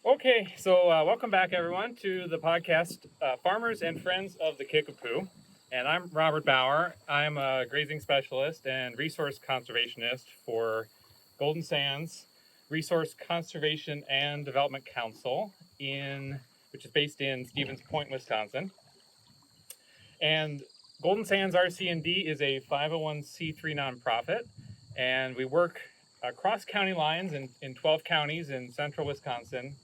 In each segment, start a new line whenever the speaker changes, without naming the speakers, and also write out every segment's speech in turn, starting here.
Okay, so welcome back, everyone, to the podcast, Farmers and Friends of the Kickapoo. And I'm Robert Bauer. I'm a grazing specialist and resource conservationist for Golden Sands Resource Conservation and Development Council, which is based in Stevens Point, Wisconsin. And Golden Sands RC&D is a 501c3 nonprofit, and we work across county lines in 12 counties in central Wisconsin,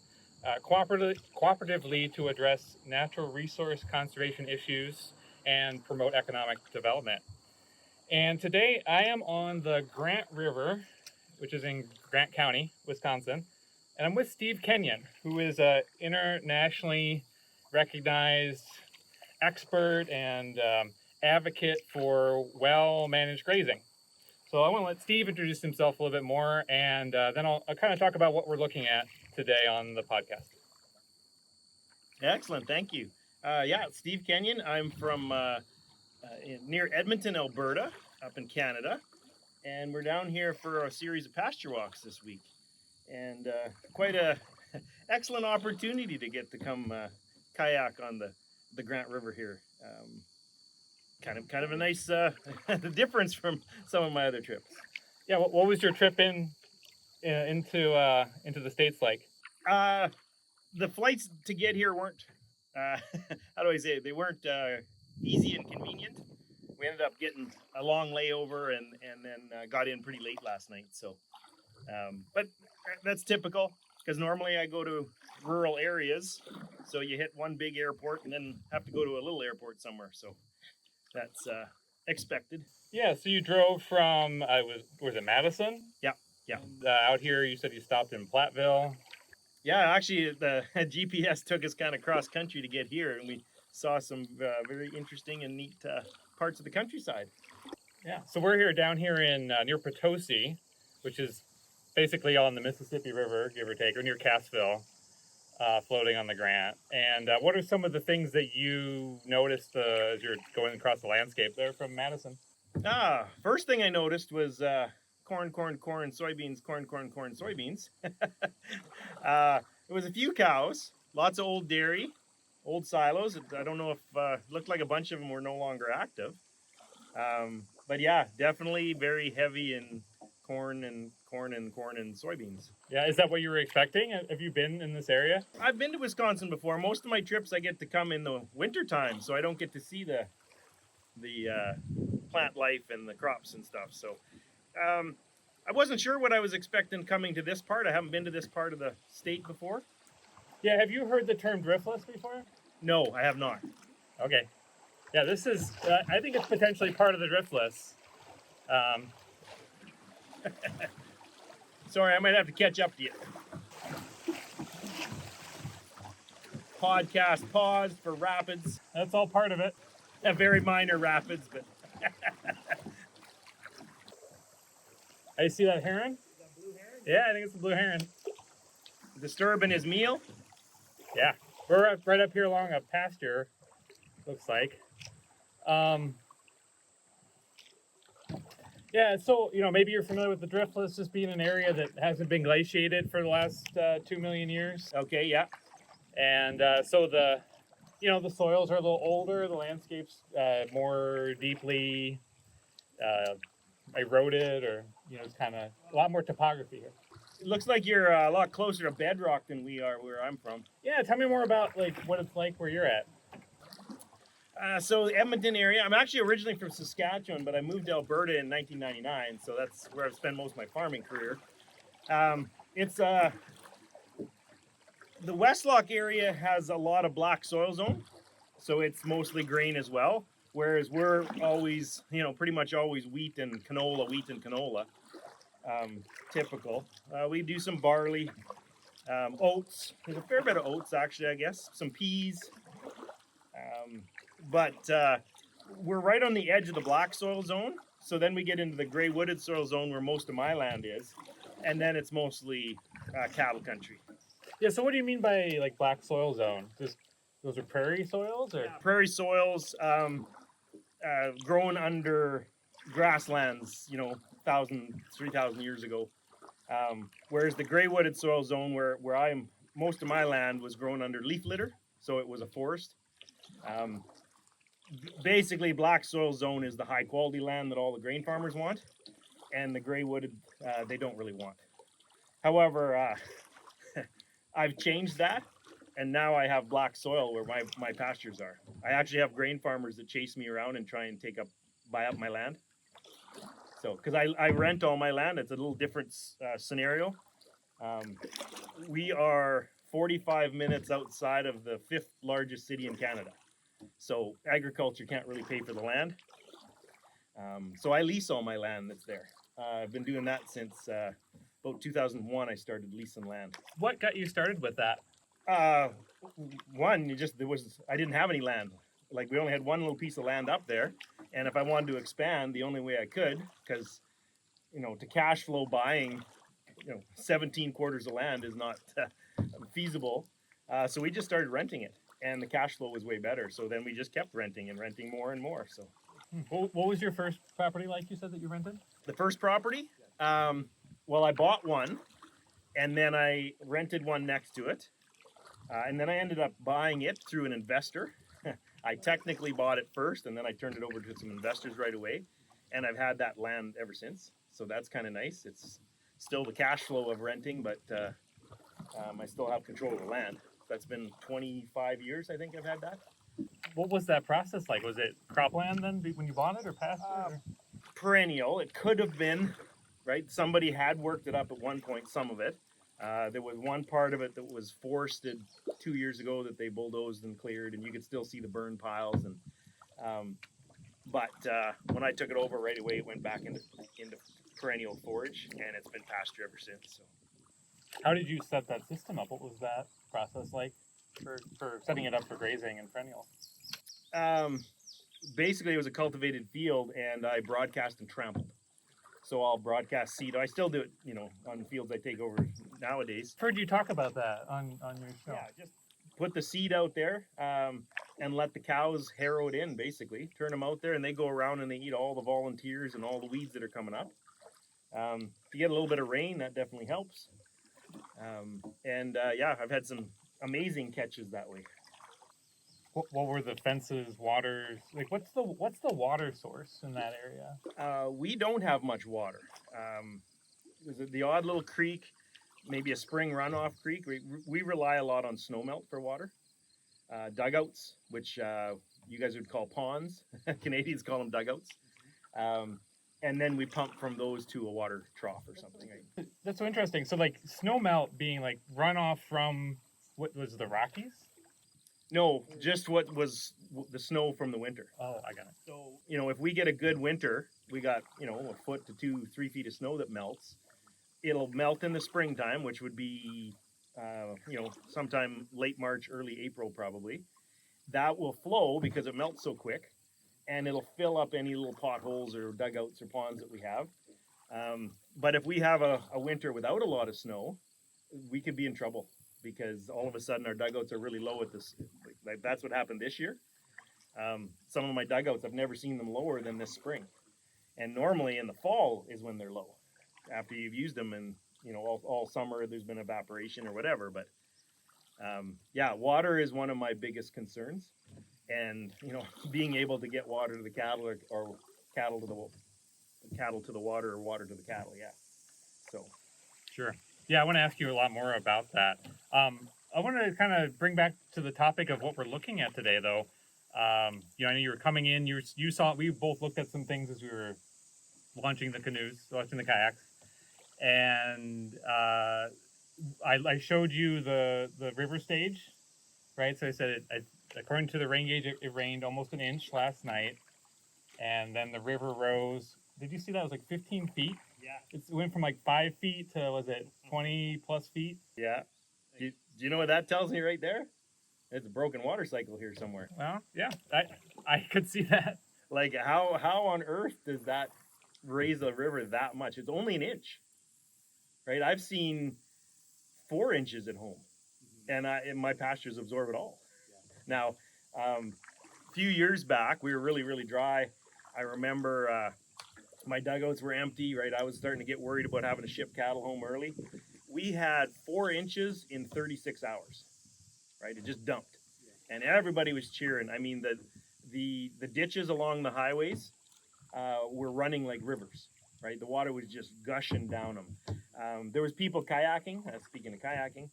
cooperatively to address natural resource conservation issues and promote economic development. And today I am on the Grant River, which is in Grant County, Wisconsin, and I'm with Steve Kenyon, who is an internationally recognized expert and advocate for well-managed grazing. So I want to let Steve introduce himself a little bit more, and then I'll kind of talk about what we're looking at today on the podcast.
Excellent, thank you. Steve Kenyon. I'm from near Edmonton, Alberta, up in Canada, and we're down here for a series of pasture walks this week, and quite a excellent opportunity to get to come kayak on the Grant River here. Kind of a nice difference from some of my other trips.
Yeah, what was your trip into the States like?
The flights to get here weren't how do I say it? They weren't easy and convenient. We ended up getting a long layover and then got in pretty late last night. So, but that's typical because normally I go to rural areas, so you hit one big airport and then have to go to a little airport somewhere. So that's expected.
Yeah, so you drove from was it Madison?
Yeah.
Out here, you said you stopped in Platteville.
Yeah, actually, the GPS took us kind of cross country to get here, and we saw some very interesting and neat parts of the countryside.
Yeah, so we're down here in near Potosi, which is basically on the Mississippi River, give or take, or near Cassville, floating on the Grant. And what are some of the things that you noticed as you're going across the landscape there from Madison?
First thing I noticed was corn, soybeans, corn, soybeans. There was a few cows, lots of old dairy, old silos. I don't know if looked like a bunch of them were no longer active. But yeah, definitely very heavy in corn and soybeans.
Yeah, is that what you were expecting? Have you been in this area?
I've been to Wisconsin before. Most of my trips I get to come in the winter time, so I don't get to see the plant life and the crops and stuff. So I wasn't sure what I was expecting coming to this part. I haven't been to this part of the state before.
Yeah, have you heard the term driftless before?
No, I have not.
Okay. Yeah, this is, I think it's potentially part of the driftless.
Sorry, I might have to catch up to you. Podcast paused for rapids.
That's all part of it.
A very minor rapids, but...
I see that heron?
Is that blue heron?
Yeah, I think it's a blue heron.
Disturbing his meal?
Yeah, we're right up here along a pasture, looks like. Yeah, so, maybe you're familiar with the driftless just being an area that hasn't been glaciated for the last 2 million years.
Okay, yeah.
And so the soils are a little older, the landscape's more deeply eroded, or, it's kind of a lot more topography here.
It looks like you're a lot closer to bedrock than we are where I'm from.
Yeah, tell me more about what it's like where you're at.
So the Edmonton area, I'm actually originally from Saskatchewan, but I moved to Alberta in 1999, so that's where I've spent most of my farming career. It's the Westlock area has a lot of black soil zone, so it's mostly grain as well, whereas we're always, pretty much always wheat and canola. Typical. We do some barley, oats. There's a fair bit of oats, actually, I guess. Some peas. But we're right on the edge of the black soil zone. So then we get into the gray wooded soil zone where most of my land is. And then it's mostly cattle country.
Yeah, so what do you mean by black soil zone? Those are prairie soils? Or?
Yeah, prairie soils grown under grasslands, 3,000 years ago. Whereas the gray wooded soil zone where I'm most of my land was grown under leaf litter, so it was a forest. Basically, black soil zone is the high quality land that all the grain farmers want, and the gray wooded they don't really want. However, I've changed that, and now I have black soil where my pastures are. I actually have grain farmers that chase me around and try and buy up my land. So, because I rent all my land, it's a little different scenario. We are 45 minutes outside of the 5th largest city in Canada. So agriculture can't really pay for the land. So I lease all my land that's there. I've been doing that since about 2001. I started leasing land.
What got you started with that?
One, I didn't have any land. Like, we only had one little piece of land up there, and if I wanted to expand, the only way I could, because to cash flow buying 17 quarters of land is not feasible. So we just started renting it, and the cash flow was way better. So then we just kept renting and renting more and more. So,
what was your first property like? You said that you rented?
The first property, well, I bought one, and then I rented one next to it, and then I ended up buying it through an investor. I technically bought it first, and then I turned it over to some investors right away, and I've had that land ever since. So that's kind of nice. It's still the cash flow of renting, but I still have control of the land. That's been 25 years, I think I've had that.
What was that process like? Was it cropland then when you bought it, or pasture?
Perennial. It could have been, right? Somebody had worked it up at one point, some of it. There was one part of it that was forested 2 years ago that they bulldozed and cleared, and you could still see the burn piles. And but when I took it over right away, it went back into perennial forage, and it's been pasture ever since. So,
how did you set that system up? What was that process like for setting it up for grazing and perennial?
Basically, it was a cultivated field, and I broadcast and trampled. So I'll broadcast seed. I still do it, on the fields I take over nowadays.
I've heard you talk about that on your show.
Yeah, just put the seed out there and let the cows harrow it in, basically. Turn them out there, and they go around and they eat all the volunteers and all the weeds that are coming up. If you get a little bit of rain, that definitely helps. I've had some amazing catches that way.
What were the fences, waters? Like, what's the water source in that area?
We don't have much water. There's the odd little creek, maybe a spring runoff creek. We rely a lot on snowmelt for water. Dugouts, which you guys would call ponds. Canadians call them dugouts. And then we pump from those to a water trough or something. Right?
That's so interesting. So, like, snowmelt being like runoff from, what was the Rockies?
No, just what was the snow from the winter.
Oh, I got it.
So, if we get a good winter, we got, a foot to 2-3 feet of snow that melts. It'll melt in the springtime, which would be, sometime late March, early April probably. That will flow because it melts so quick, and it'll fill up any little potholes or dugouts or ponds that we have. But if we have a winter without a lot of snow, we could be in trouble, because all of a sudden our dugouts are really low at this. Like, that's what happened this year. Some of my dugouts, I've never seen them lower than this spring. And normally in the fall is when they're low, after you've used them, and all summer there's been evaporation or whatever. But water is one of my biggest concerns, and being able to get water to the cattle, or cattle to the water, or water to the cattle. Yeah. So.
Sure. Yeah, I want to ask you a lot more about that. I want to kind of bring back to the topic of what we're looking at today, though. I know you were coming in. You saw. We both looked at some things as we were launching the kayaks, and I showed you the river stage, right? So I said according to the rain gauge, it rained almost an inch last night, and then the river rose. Did you see that? It was like 15 feet.
Yeah.
It went from like 5 feet to, was it 20 plus feet?
Yeah. Do you know what that tells me right there? There's a broken water cycle here somewhere.
Well, yeah, I could see that.
Like, how on earth does that raise a river that much? It's only an inch, right? I've seen 4 inches at home, and my pastures absorb it all. Yeah. Now, a few years back, we were really, really dry. I remember my dugouts were empty, right? I was starting to get worried about having to ship cattle home early. we had 4 inches in 36 hours, right? It just dumped. And everybody was cheering. I mean, the ditches along the highways were running like rivers, right? The water was just gushing down them. There was people kayaking, speaking of kayaking,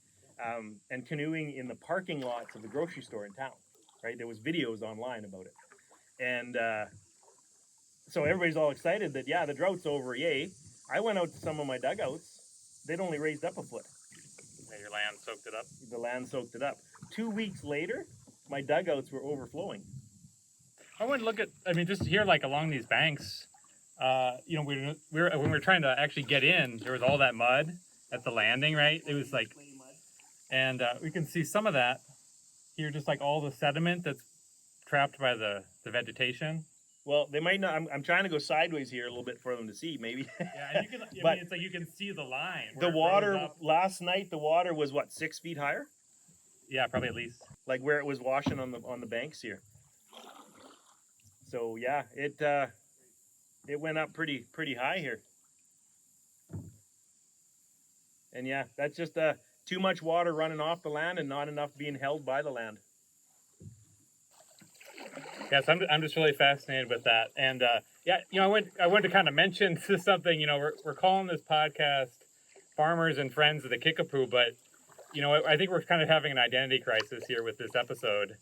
and canoeing in the parking lots of the grocery store in town, right? There was videos online about it. And so everybody's all excited that, yeah, the drought's over, yay. I went out to some of my dugouts. They'd only raised up a foot.
Yeah, your land soaked it up.
The land soaked it up. 2 weeks later, my dugouts were overflowing.
I want to look at, I mean, just here, like along these banks, you know, when we were trying to actually get in, there was all that mud at the landing, right? It was like, and we can see some of that here, just like all the sediment that's trapped by the vegetation.
Well, they might not. I'm trying to go sideways here a little bit for them to see, maybe.
Yeah, and you can, I mean, it's like you can see the line.
The water, last night, the water was what, 6 feet higher?
Yeah, probably at least.
Like where it was washing on the banks here. So yeah, it went up pretty high here. And yeah, that's just too much water running off the land and not enough being held by the land.
Yes, I'm just really fascinated with that. And yeah, you know, I wanted to kind of mention something. You know, we're calling this podcast "Farmers and Friends of the Kickapoo," but you know, I think we're kind of having an identity crisis here with this episode.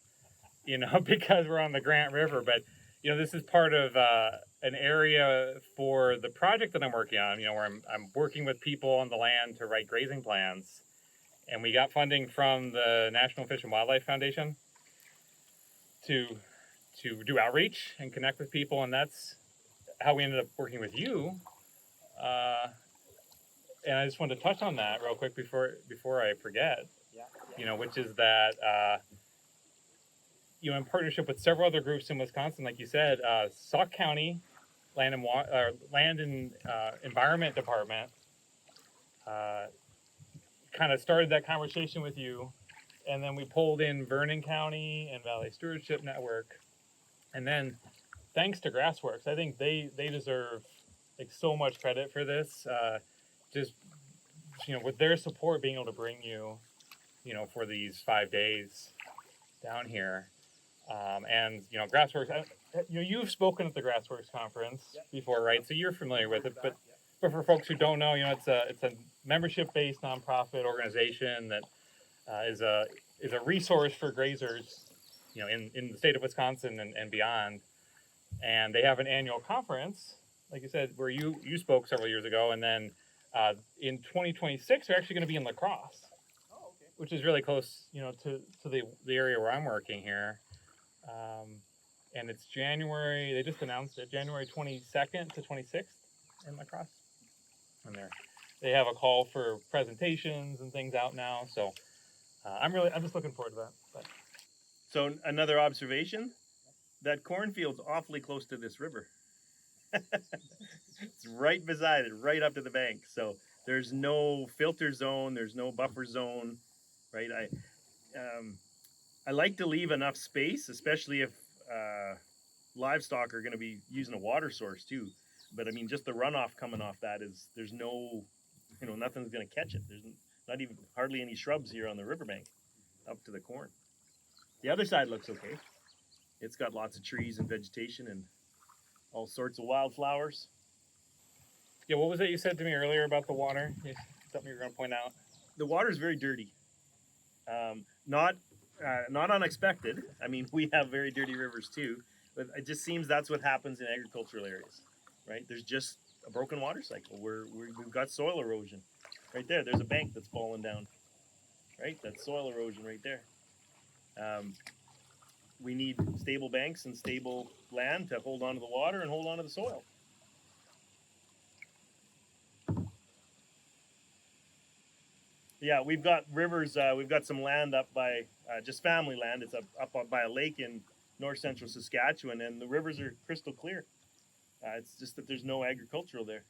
You know, because we're on the Grant River, but you know, this is part of an area for the project that I'm working on. You know, where I'm working with people on the land to write grazing plans, and we got funding from the National Fish and Wildlife Foundation to do outreach and connect with people, and that's how we ended up working with you. And I just wanted to touch on that real quick before I forget.
Yeah.
You know, which is that you know, in partnership with several other groups in Wisconsin, like you said, Sauk County Land and Environment Department kind of started that conversation with you, and then we pulled in Vernon County and Valley Stewardship Network. And then, thanks to Grassworks, I think they deserve like so much credit for this. Just, you know, with their support, being able to bring you, you know, for these 5 days down here, and you know, Grassworks. You know, you've spoken at the Grassworks conference before, right? So you're familiar with it. But for folks who don't know, you know, it's a membership-based nonprofit organization that is a resource for grazers, you know, in the state of Wisconsin and beyond. And they have an annual conference, like you said, where you spoke several years ago. And then in 2026, they're actually going to be in La Crosse, which is really close, you know, to the area where I'm working here. And it's January, they just announced it, January 22nd to 26th in La Crosse. And they have a call for presentations and things out now. So I'm just looking forward to that. But.
So another observation, that cornfield's awfully close to this river. It's right beside it, right up to the bank. So there's no filter zone, there's no buffer zone, right? I like to leave enough space, especially if livestock are going to be using a water source too. But I mean, just the runoff coming off that there's no, you know, nothing's going to catch it. There's not even hardly any shrubs here on the riverbank up to the corn. The other side looks okay. It's got lots of trees and vegetation and all sorts of wildflowers.
Yeah, what was it you said to me earlier about the water? Something you were going to point out?
The water is very dirty. Not unexpected. I mean, we have very dirty rivers too, but it just seems that's what happens in agricultural areas, right? There's just a broken water cycle. We've got soil erosion. Right there, there's a bank that's fallen down. Right, that's soil erosion right there. We need stable banks and stable land to hold on to the water and hold on to the soil. Yeah, we've got rivers. We've got some land up by just family land. It's up by a lake in north central Saskatchewan, and the rivers are crystal clear. It's just that there's no agricultural there.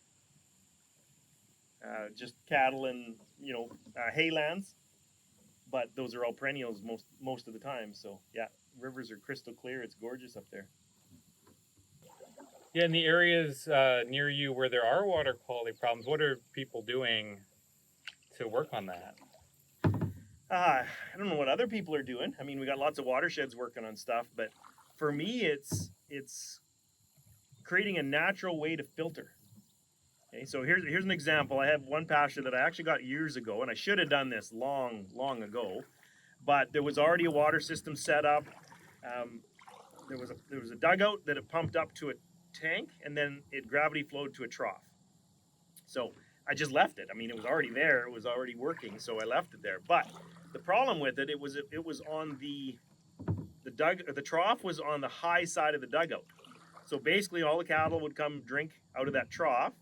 Just cattle and hay lands, but those are all perennials most of the time. So yeah, rivers are crystal clear. It's gorgeous up there.
Yeah, in the areas near you where there are water quality problems, what are people doing to work on that?
I don't know what other people are doing. I mean, we got lots of watersheds working on stuff, but for me, it's creating a natural way to filter. Okay, so here's an example. I have one pasture that I actually got years ago, and I should have done this long ago, but there was already a water system set up. There was a dugout that it pumped up to a tank, and then it gravity flowed to a trough. So I just left it. I mean, it was already there. It was already working, so I left it there. But the problem with it, it was on the trough was on the high side of the dugout. So basically, all the cattle would come drink out of that trough.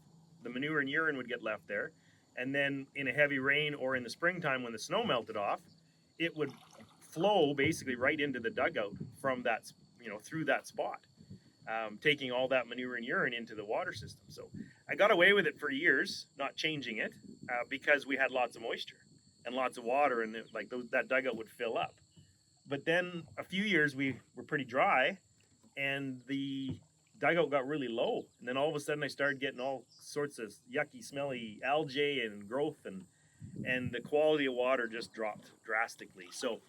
The manure and urine would get left there, and then in a heavy rain or in the springtime when the snow melted off, it would flow basically right into the dugout from that, through that spot, taking all that manure and urine into the water system. So I got away with it for years, not changing it, because we had lots of moisture and lots of water, and that dugout would fill up. But then a few years we were pretty dry, and the dugout got really low, and then all of a sudden I started getting all sorts of yucky, smelly algae and growth, and the quality of water just dropped drastically. So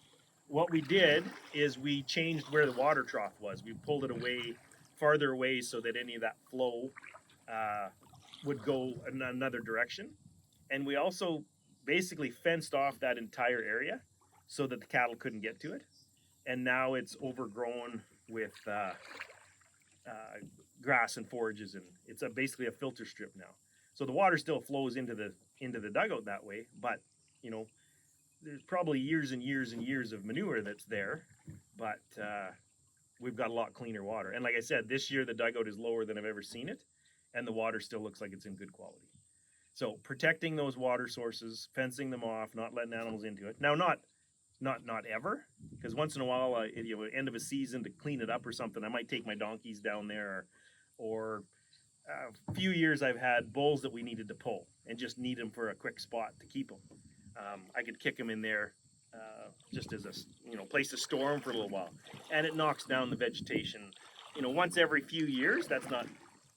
what we did is we changed where the water trough was. We pulled it farther away so that any of that flow would go in another direction, and we also basically fenced off that entire area so that the cattle couldn't get to it, and now it's overgrown with grass and forages, and it's basically a filter strip now. So the water still flows into the dugout that way, but there's probably years and years and years of manure that's there, but we've got a lot cleaner water. And like I said, this year the dugout is lower than I've ever seen it, and the water still looks like it's in good quality. So protecting those water sources, fencing them off, not letting animals into it. Now, not ever, because once in a while, end of a season to clean it up or something, I might take my donkeys down there, or a few years I've had bulls that we needed to pull and just need them for a quick spot to keep them. I could kick them in there just as a place to store them for a little while, and it knocks down the vegetation. Once every few years, that's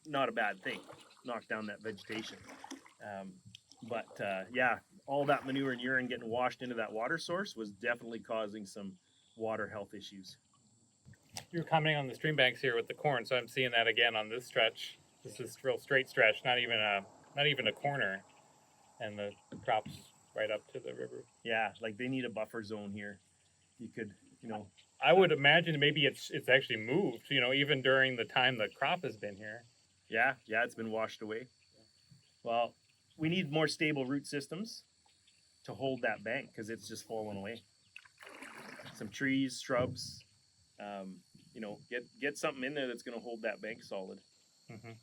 not a bad thing. Knock down that vegetation. But all that manure and urine getting washed into that water source was definitely causing some water health issues.
You were commenting on the stream banks here with the corn, so I'm seeing that again on this stretch. This is real straight stretch, not even a corner, and the crops right up to the river.
Yeah, like they need a buffer zone here. You could,
I would imagine maybe it's actually moved, even during the time the crop has been here.
Yeah, it's been washed away. Well, we need more stable root systems to hold that bank because it's just fallen away. Some trees, shrubs, get something in there that's going to hold that bank solid.
Mm-hmm.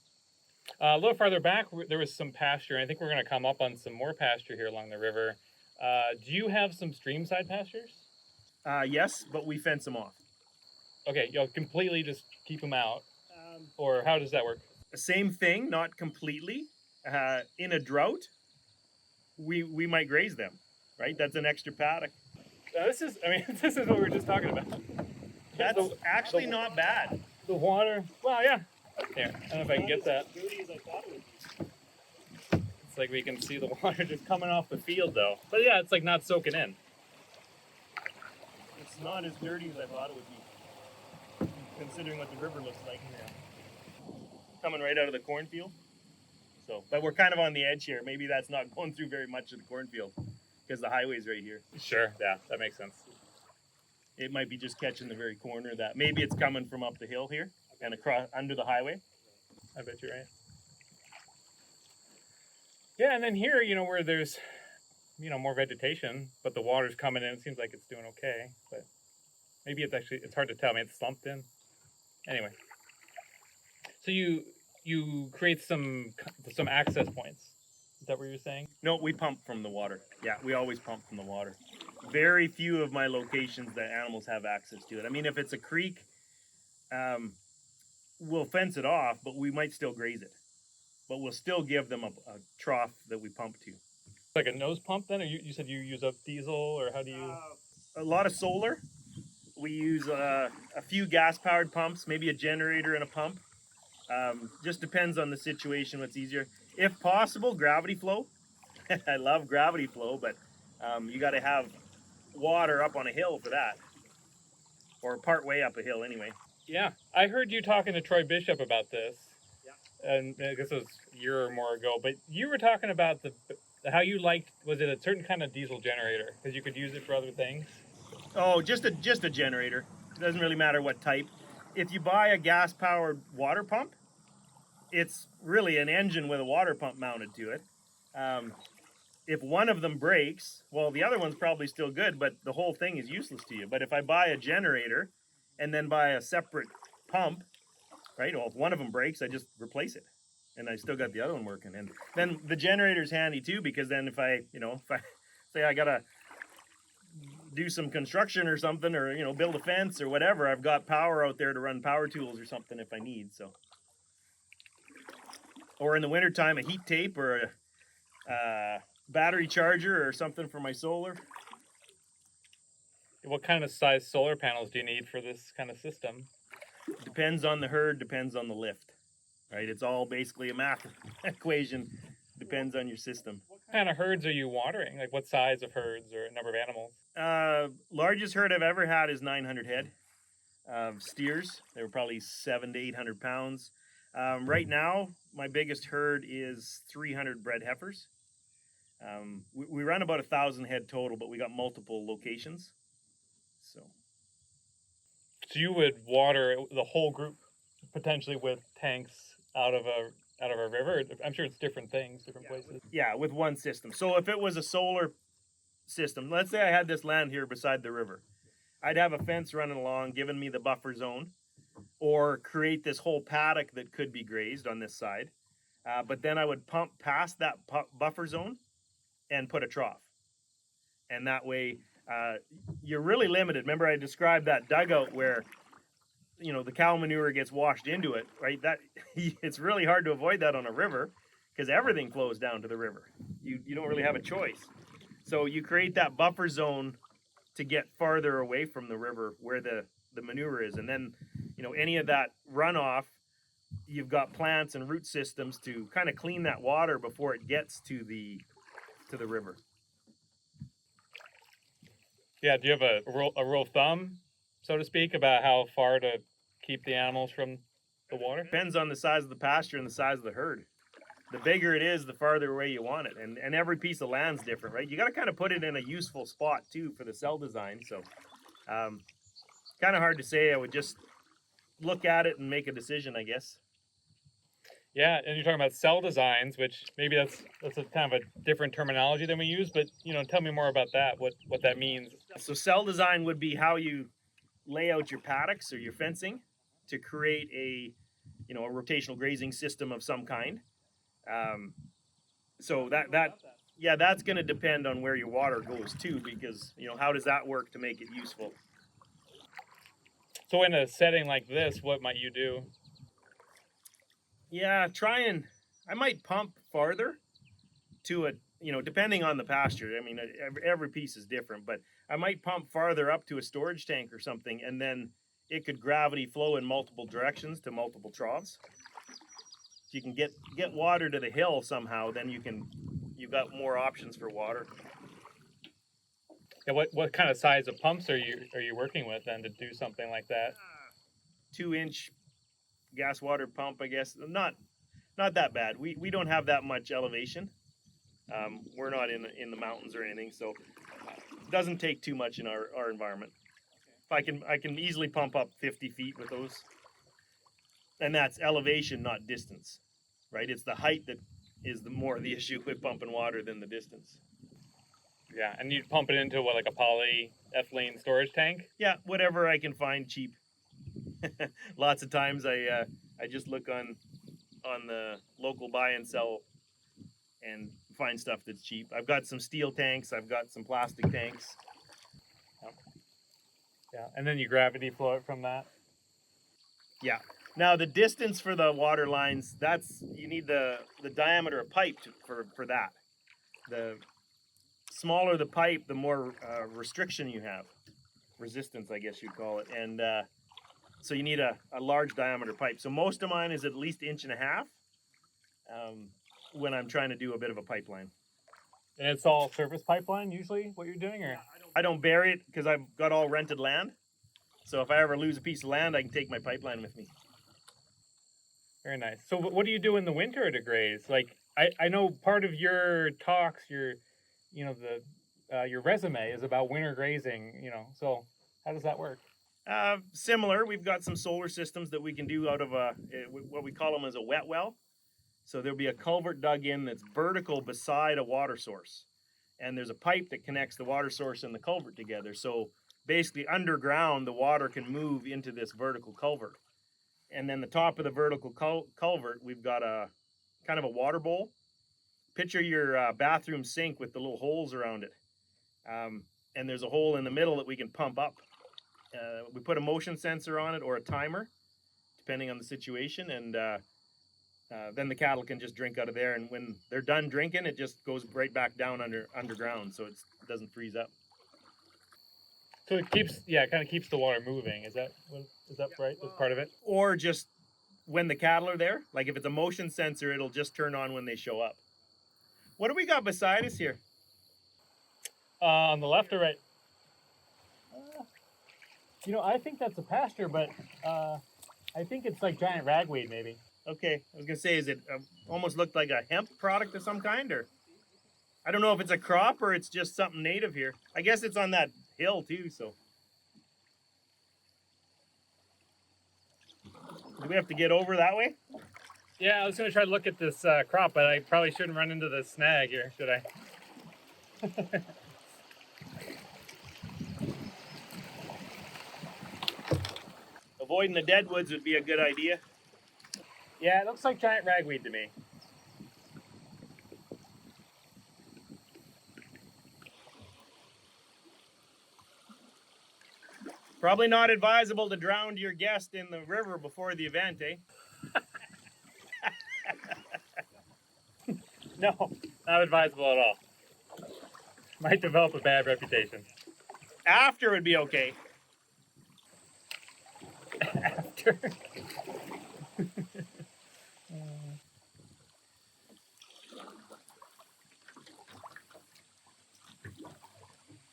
A little farther back, there was some pasture. I think we're going to come up on some more pasture here along the river. Do you have some streamside pastures?
Yes, but we fence them off.
Okay, you'll completely just keep them out, or how does that work?
Same thing, not completely. In a drought, we might graze them, right? That's an extra paddock.
This is what we were just talking about.
That's actually not bad.
The water, well, yeah. Here, I don't know if I can get that. It's like we can see the water just coming off the field, though. But yeah, it's like not soaking in.
It's not as dirty as I thought it would be, considering what the river looks like. Yeah. Coming right out of the cornfield. So, but we're kind of on the edge here. Maybe that's not going through very much of the cornfield because the highway's right here.
Sure, yeah, that makes sense.
It might be just catching the very corner of that. Maybe it's coming from up the hill here and across under the highway.
I bet you're right. Yeah, and then here, where there's, more vegetation, but the water's coming in. It seems like it's doing okay, but maybe it's hard to tell. I mean, it's slumped in. Anyway, so you create some access points. Is that what you were saying?
No, we pump from the water. Yeah, we always pump from the water. Very few of my locations that animals have access to it. I mean, if it's a creek, we'll fence it off, but we might still graze it. But we'll still give them a trough that we pump to.
Like a nose pump then? Or you said you use a diesel, or how do you?
A lot of solar. We use a few gas-powered pumps, maybe a generator and a pump. Just depends on the situation, what's easier. If possible, gravity flow. I love gravity flow, but you got to have water up on a hill for that, or part way up a hill anyway.
Yeah, I heard you talking to Troy Bishop about this.
Yeah.
And I guess it was a year or more ago. But you were talking about how you liked, was it a certain kind of diesel generator because you could use it for other things?
Oh, just a generator. It doesn't really matter what type. If you buy a gas-powered water pump, it's really an engine with a water pump mounted to it. If one of them breaks, well, the other one's probably still good, but the whole thing is useless to you. But if I buy a generator and then buy a separate pump, right? Well, if one of them breaks, I just replace it, and I still got the other one working. And then the generator's handy too, because then if I say I gotta do some construction or something, or build a fence or whatever, I've got power out there to run power tools or something if I need. So, or in the wintertime, a heat tape or a battery charger or something for my solar.
What kind of size solar panels do you need for this kind of system?
Depends on the herd, depends on the lift, right? It's all basically a math equation. Depends on your system.
What kind of herds are you watering? Like what size of herds or number of animals?
Largest herd I've ever had is 900 head of steers. They were probably 700 to 800 pounds. Right now, my biggest herd is 300 bred heifers. We run about 1,000 head total, but we got multiple locations. So
you would water the whole group potentially with tanks out of a river? I'm sure it's different things, different places.
Yeah, with one system. So if it was a solar system, let's say I had this land here beside the river, I'd have a fence running along, giving me the buffer zone, or create this whole paddock that could be grazed on this side. But then I would pump past that buffer zone and put a trough. And that way, you're really limited. Remember I described that dugout where, the cow manure gets washed into it, right? That it's really hard to avoid that on a river because everything flows down to the river. You don't really have a choice. So you create that buffer zone to get farther away from the river where the manure is. And then, any of that runoff, you've got plants and root systems to kind of clean that water before it gets to the river.
Yeah, do you have a rule of thumb, so to speak, about how far to keep the animals from the water?
Depends on the size of the pasture and the size of the herd. The bigger it is, the farther away you want it. And every piece of land's different, right? You got to kind of put it in a useful spot, too, for the cell design. So kind of hard to say. I would just look at it and make a decision, I guess.
Yeah, and you're talking about cell designs, which maybe that's a kind of a different terminology than we use, but tell me more about that, what that means.
So cell design would be how you lay out your paddocks or your fencing to create a rotational grazing system of some kind. So that's going to depend on where your water goes too, because how does that work to make it useful?
So in a setting like this, what might you do?
Yeah, I might pump farther to a, depending on the pasture. I mean, every piece is different, but I might pump farther up to a storage tank or something, and then it could gravity flow in multiple directions to multiple troughs. If you can get water to the hill somehow, then you've got more options for water.
Yeah, what kind of size of pumps are you working with then to do something like that?
2-inch gas water pump, I guess. Not that bad. We don't have that much elevation. We're not in the mountains or anything, so it doesn't take too much in our environment. I can easily pump up 50 feet with those, and that's elevation, not distance, right? It's the height that is more the issue with pumping water than the distance.
Yeah, and you pump it into what, like a polyethylene storage tank?
Yeah, whatever I can find cheap. Lots of times I just look on the local buy and sell and find stuff that's cheap. I've got some steel tanks. I've got some plastic tanks.
Yeah, and then you gravity flow it from that?
Yeah. Now the distance for the water lines, you need the diameter of pipe for that. The smaller the pipe, the more restriction you have. Resistance, I guess you'd call it. And so you need a large diameter pipe. So most of mine is at least 1.5 inches when I'm trying to do a bit of a pipeline.
And it's all surface pipeline usually what you're doing, or?
I don't bury it because I've got all rented land. So if I ever lose a piece of land, I can take my pipeline with me.
Very nice. So what do you do in the winter to graze? Like I know part of your talks, your resume is about winter grazing. So how does that work?
Similar. We've got some solar systems that we can do out of what we call them as a wet well. So there'll be a culvert dug in that's vertical beside a water source. And there's a pipe that connects the water source and the culvert together. So basically underground, the water can move into this vertical culvert. And then the top of the vertical culvert, we've got a kind of a water bowl. Picture your bathroom sink with the little holes around it. And there's a hole in the middle that we can pump up. We put a motion sensor on it or a timer, depending on the situation. And then the cattle can just drink out of there. And when they're done drinking, it just goes right back down underground, so it doesn't freeze up.
So it kind of keeps the water moving. Is that right? That's part of it?
Or just when the cattle are there, like if it's a motion sensor, it'll just turn on when they show up. What do we got beside us here?
On the left or right? I think that's a pasture, but I think it's like giant ragweed, maybe.
Okay, I was gonna say, is it almost looked like a hemp product of some kind, or I don't know if it's a crop or it's just something native here. I guess it's on that hill too, so. Do we have to get over that way?
Yeah, I was gonna try to look at this crop, but I probably shouldn't run into the snag here, should I?
Avoiding the deadwoods would be a good idea.
Yeah, it looks like giant ragweed to me.
Probably not advisable to drown your guest in the river before the event, eh?
No, not advisable at all. Might develop a bad reputation.
After would be okay.
After.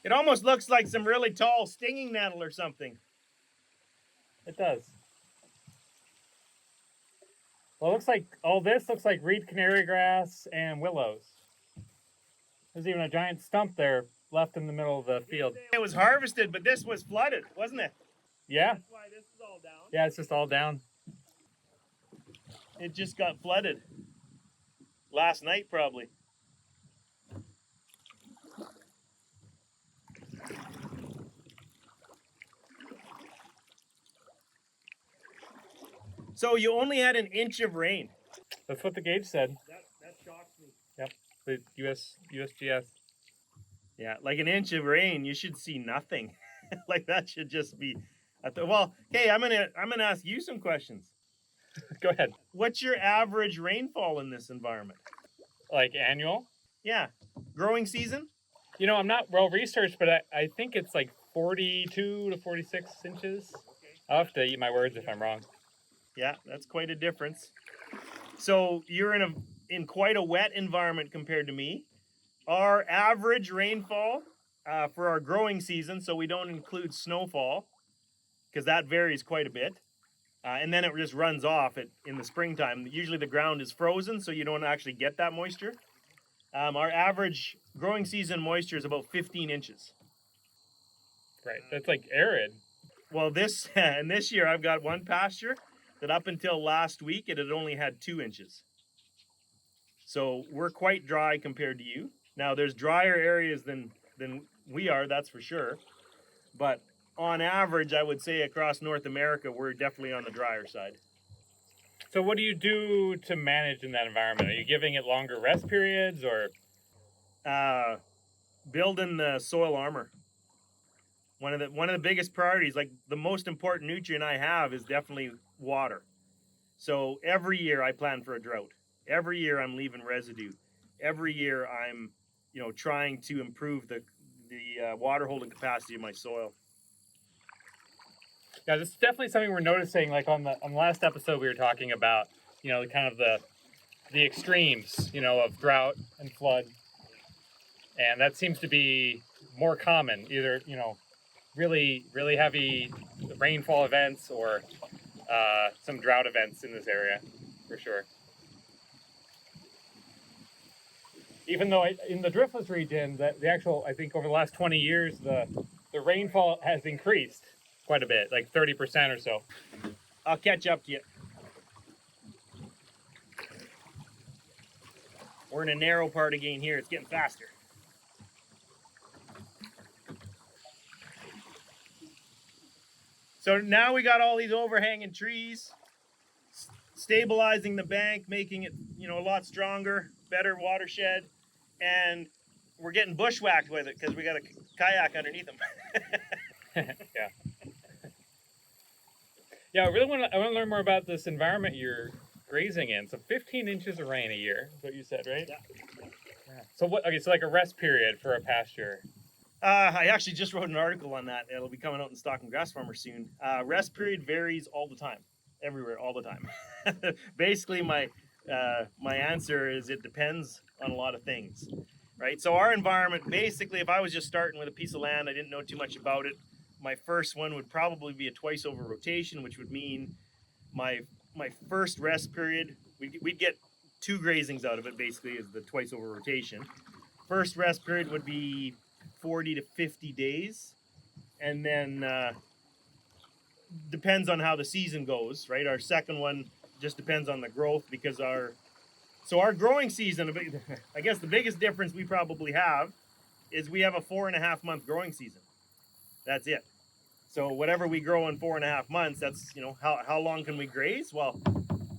It almost looks like some really tall stinging nettle or something.
It does. Well, it looks like all this looks like reed canary grass and willows. There's even a giant stump there left in the middle of the field.
It was harvested, but this was flooded, wasn't it?
Yeah.
That's why this is all down.
Yeah, it's just all down.
It just got flooded. Last night, probably. So you only had an inch of rain.
That's what the gauge said.
That shocks me.
Yep. The USGS.
Yeah, like an inch of rain, you should see nothing. Like that should just be. Well, okay, I'm gonna ask you some questions.
Go ahead.
What's your average rainfall in this environment?
Like annual?
Yeah, growing season.
I'm not well researched, but I think it's like 42 to 46 inches. I'll have to eat my words if I'm wrong.
Yeah, that's quite a difference. So you're in quite a wet environment compared to me. Our average rainfall for our growing season, so we don't include snowfall, because that varies quite a bit. And then it just runs off in the springtime. Usually the ground is frozen, so you don't actually get that moisture. Our average growing season moisture is about 15 inches.
Right, that's like arid.
Well, this year I've got one pasture that up until last week it had only had 2 inches. So we're quite dry compared to you. Now there's drier areas than we are, that's for sure. But on average, I would say across North America, we're definitely on the drier side.
So what do you do to manage in that environment? Are you giving it longer rest periods or?
Building the soil armor. One of the biggest priorities, like the most important nutrient I have is definitely water. So every year I plan for a drought. Every year I'm leaving residue. Every year I'm, trying to improve the water holding capacity of my soil.
Yeah, this is definitely something we're noticing. Like on the last episode, we were talking about, kind of the extremes, of drought and flood. and that seems to be more common. Either really heavy rainfall events or some drought events in this area, for sure. Even though in the driftless region, the actual, I think over the last 20 years, the rainfall has increased quite a bit, like 30% or so.
I'll catch up to you. We're in a narrow part again here. It's getting faster. So now we got all these overhanging trees, stabilizing the bank, making it, a lot stronger, better watershed, and we're getting bushwhacked with it because we got a kayak underneath them.
Yeah. Yeah, I want to learn more about this environment you're grazing in. So 15 inches of rain a year is what you said, right? Yeah. So so like a rest period for a pasture.
I actually just wrote an article on that. It'll be coming out in Stock and Grass Farmer soon. Rest period varies all the time, everywhere, all the time. Basically, my answer is it depends on a lot of things, right? So our environment, basically, if I was just starting with a piece of land, I didn't know too much about it, my first one would probably be a twice over rotation, which would mean my first rest period, we'd get 2 grazings out of it, basically, is the twice over rotation. First rest period would be 40 to 50 days, and then depends on how the season goes, right? Our second one just depends on the growth, because our growing season, I guess the biggest difference we probably have is we have a 4.5 month growing season. That's it. So whatever we grow in 4.5 months, that's, how long can we graze? Well,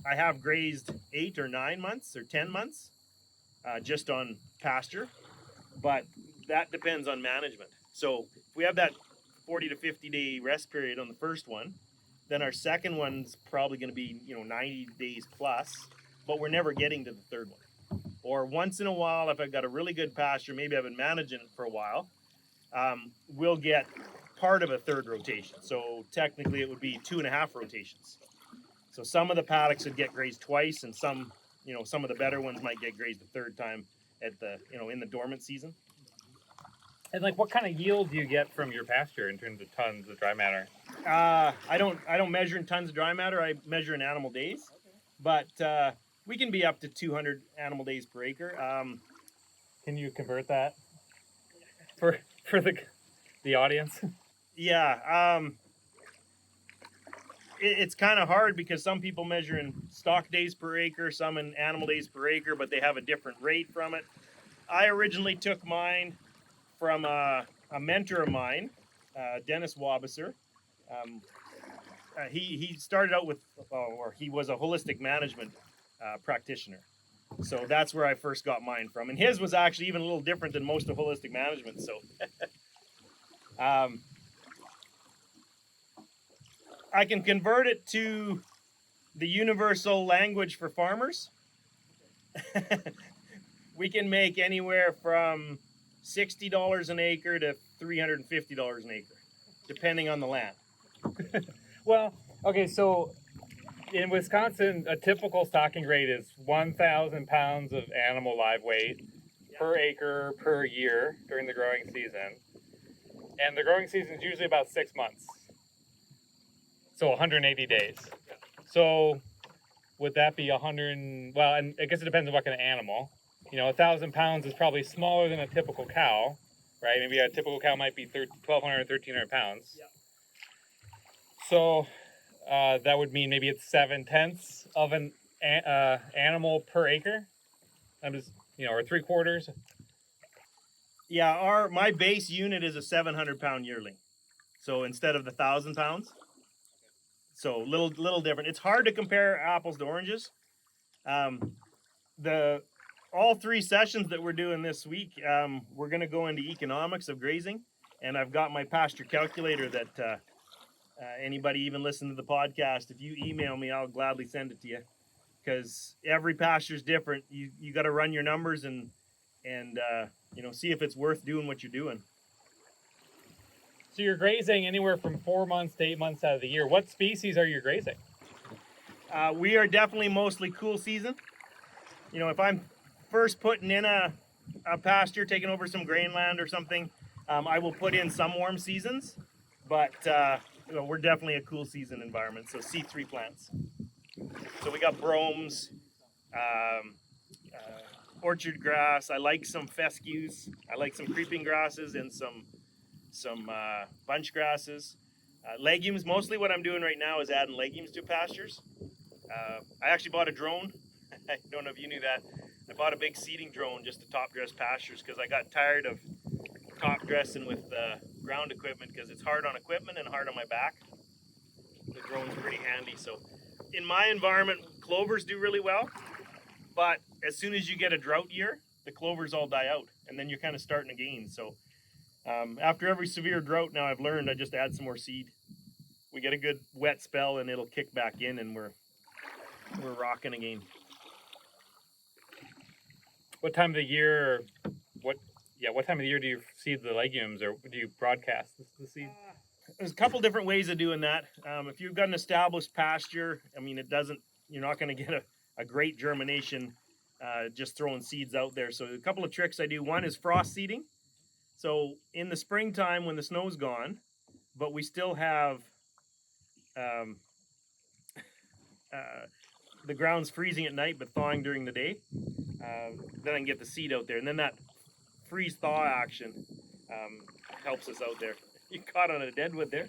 I have grazed 8 or 9 months or 10 months just on pasture, but that depends on management. So if we have that 40 to 50 day rest period on the first one, then our second one's probably going to be 90 days plus, but we're never getting to the third one. Or once in a while, if I've got a really good pasture, maybe I've been managing it for a while, we'll get part of a third rotation. So technically it would be 2.5 rotations. So some of the paddocks would get grazed twice, and some of the better ones might get grazed a third time at the in the dormant season.
And like, what kind of yield do you get from your pasture in terms of tons of dry matter?
I don't measure in tons of dry matter. I measure in animal days, but we can be up to 200 animal days per acre.
Can you convert that for the audience?
Yeah, it's kind of hard because some people measure in stock days per acre, some in animal days per acre, but they have a different rate from it. I originally took mine from a mentor of mine, Dennis Wabasser. He started out with, or he was a holistic management practitioner. So that's where I first got mine from. And his was actually even a little different than most of holistic management. So I can convert it to the universal language for farmers. We can make anywhere from $60 an acre to $350 an acre, depending on the land.
Well, okay, so in Wisconsin, a typical stocking rate is 1,000 pounds of animal live weight per acre per year during the growing season. And the growing season is usually about 6 months. So 180 days. So would that be 100? Well, and I guess it depends on what kind of animal. 1,000 pounds is probably smaller than a typical cow, right? Maybe a typical cow might be 1,200 or 1,300 pounds.
Yeah.
So that would mean maybe it's 7/10 of an animal per acre. I'm just, or 3/4.
Yeah, my base unit is a 700 pound yearling. So instead of the 1,000 pounds. So little different. It's hard to compare apples to oranges. All 3 sessions that we're doing this week, we're going to go into economics of grazing, and I've got my pasture calculator that anybody even listen to the podcast, if you email me, I'll gladly send it to you, because every pasture is different. You got to run your numbers and see if it's worth doing what you're doing.
So you're grazing anywhere from 4 months to 8 months out of the year. What species are you grazing?
We are definitely mostly cool season. If I'm first putting in a a pasture, taking over some grain land or something, I will put in some warm seasons, but we're definitely a cool season environment, so C3 plants. So we got bromes, orchard grass. I like some fescues. I like some creeping grasses and some bunch grasses. Legumes, mostly what I'm doing right now is adding legumes to pastures. I actually bought a drone. I don't know if you knew that. I bought a big seeding drone just to top dress pastures because I got tired of top dressing with ground equipment because it's hard on equipment and hard on my back. The drone's pretty handy. So in my environment, clovers do really well, but as soon as you get a drought year, the clovers all die out and then you're kind of starting again. So after every severe drought now, I've learned I just add some more seed. We get a good wet spell and it'll kick back in and we're rocking again.
What time of the year? What time of the year do you seed the legumes, or do you broadcast the seed?
There's a couple different ways of doing that. If you've got an established pasture, I mean, you're not going to get a great germination just throwing seeds out there. So a couple of tricks I do. One is frost seeding. So in the springtime when the snow's gone, but we still have the ground's freezing at night but thawing during the day, then I can get the seed out there. And then that freeze-thaw action helps us out there. You caught on a deadwood there.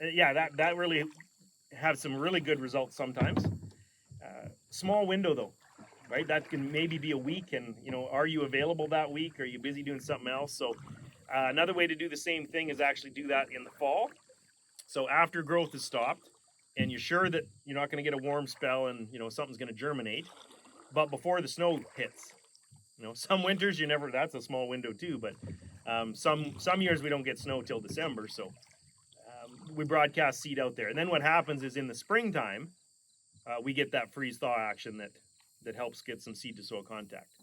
That really have some really good results sometimes. Small window though, right? That can maybe be a week, and are you available that week? Are you busy doing something else? So another way to do the same thing is actually do that in the fall. So after growth has stopped, and you're sure that you're not going to get a warm spell and something's going to germinate, but before the snow hits. Some winters that's a small window too, but some years we don't get snow till December, so we broadcast seed out there. And then what happens is in the springtime, we get that freeze-thaw action that helps get some seed to soil contact.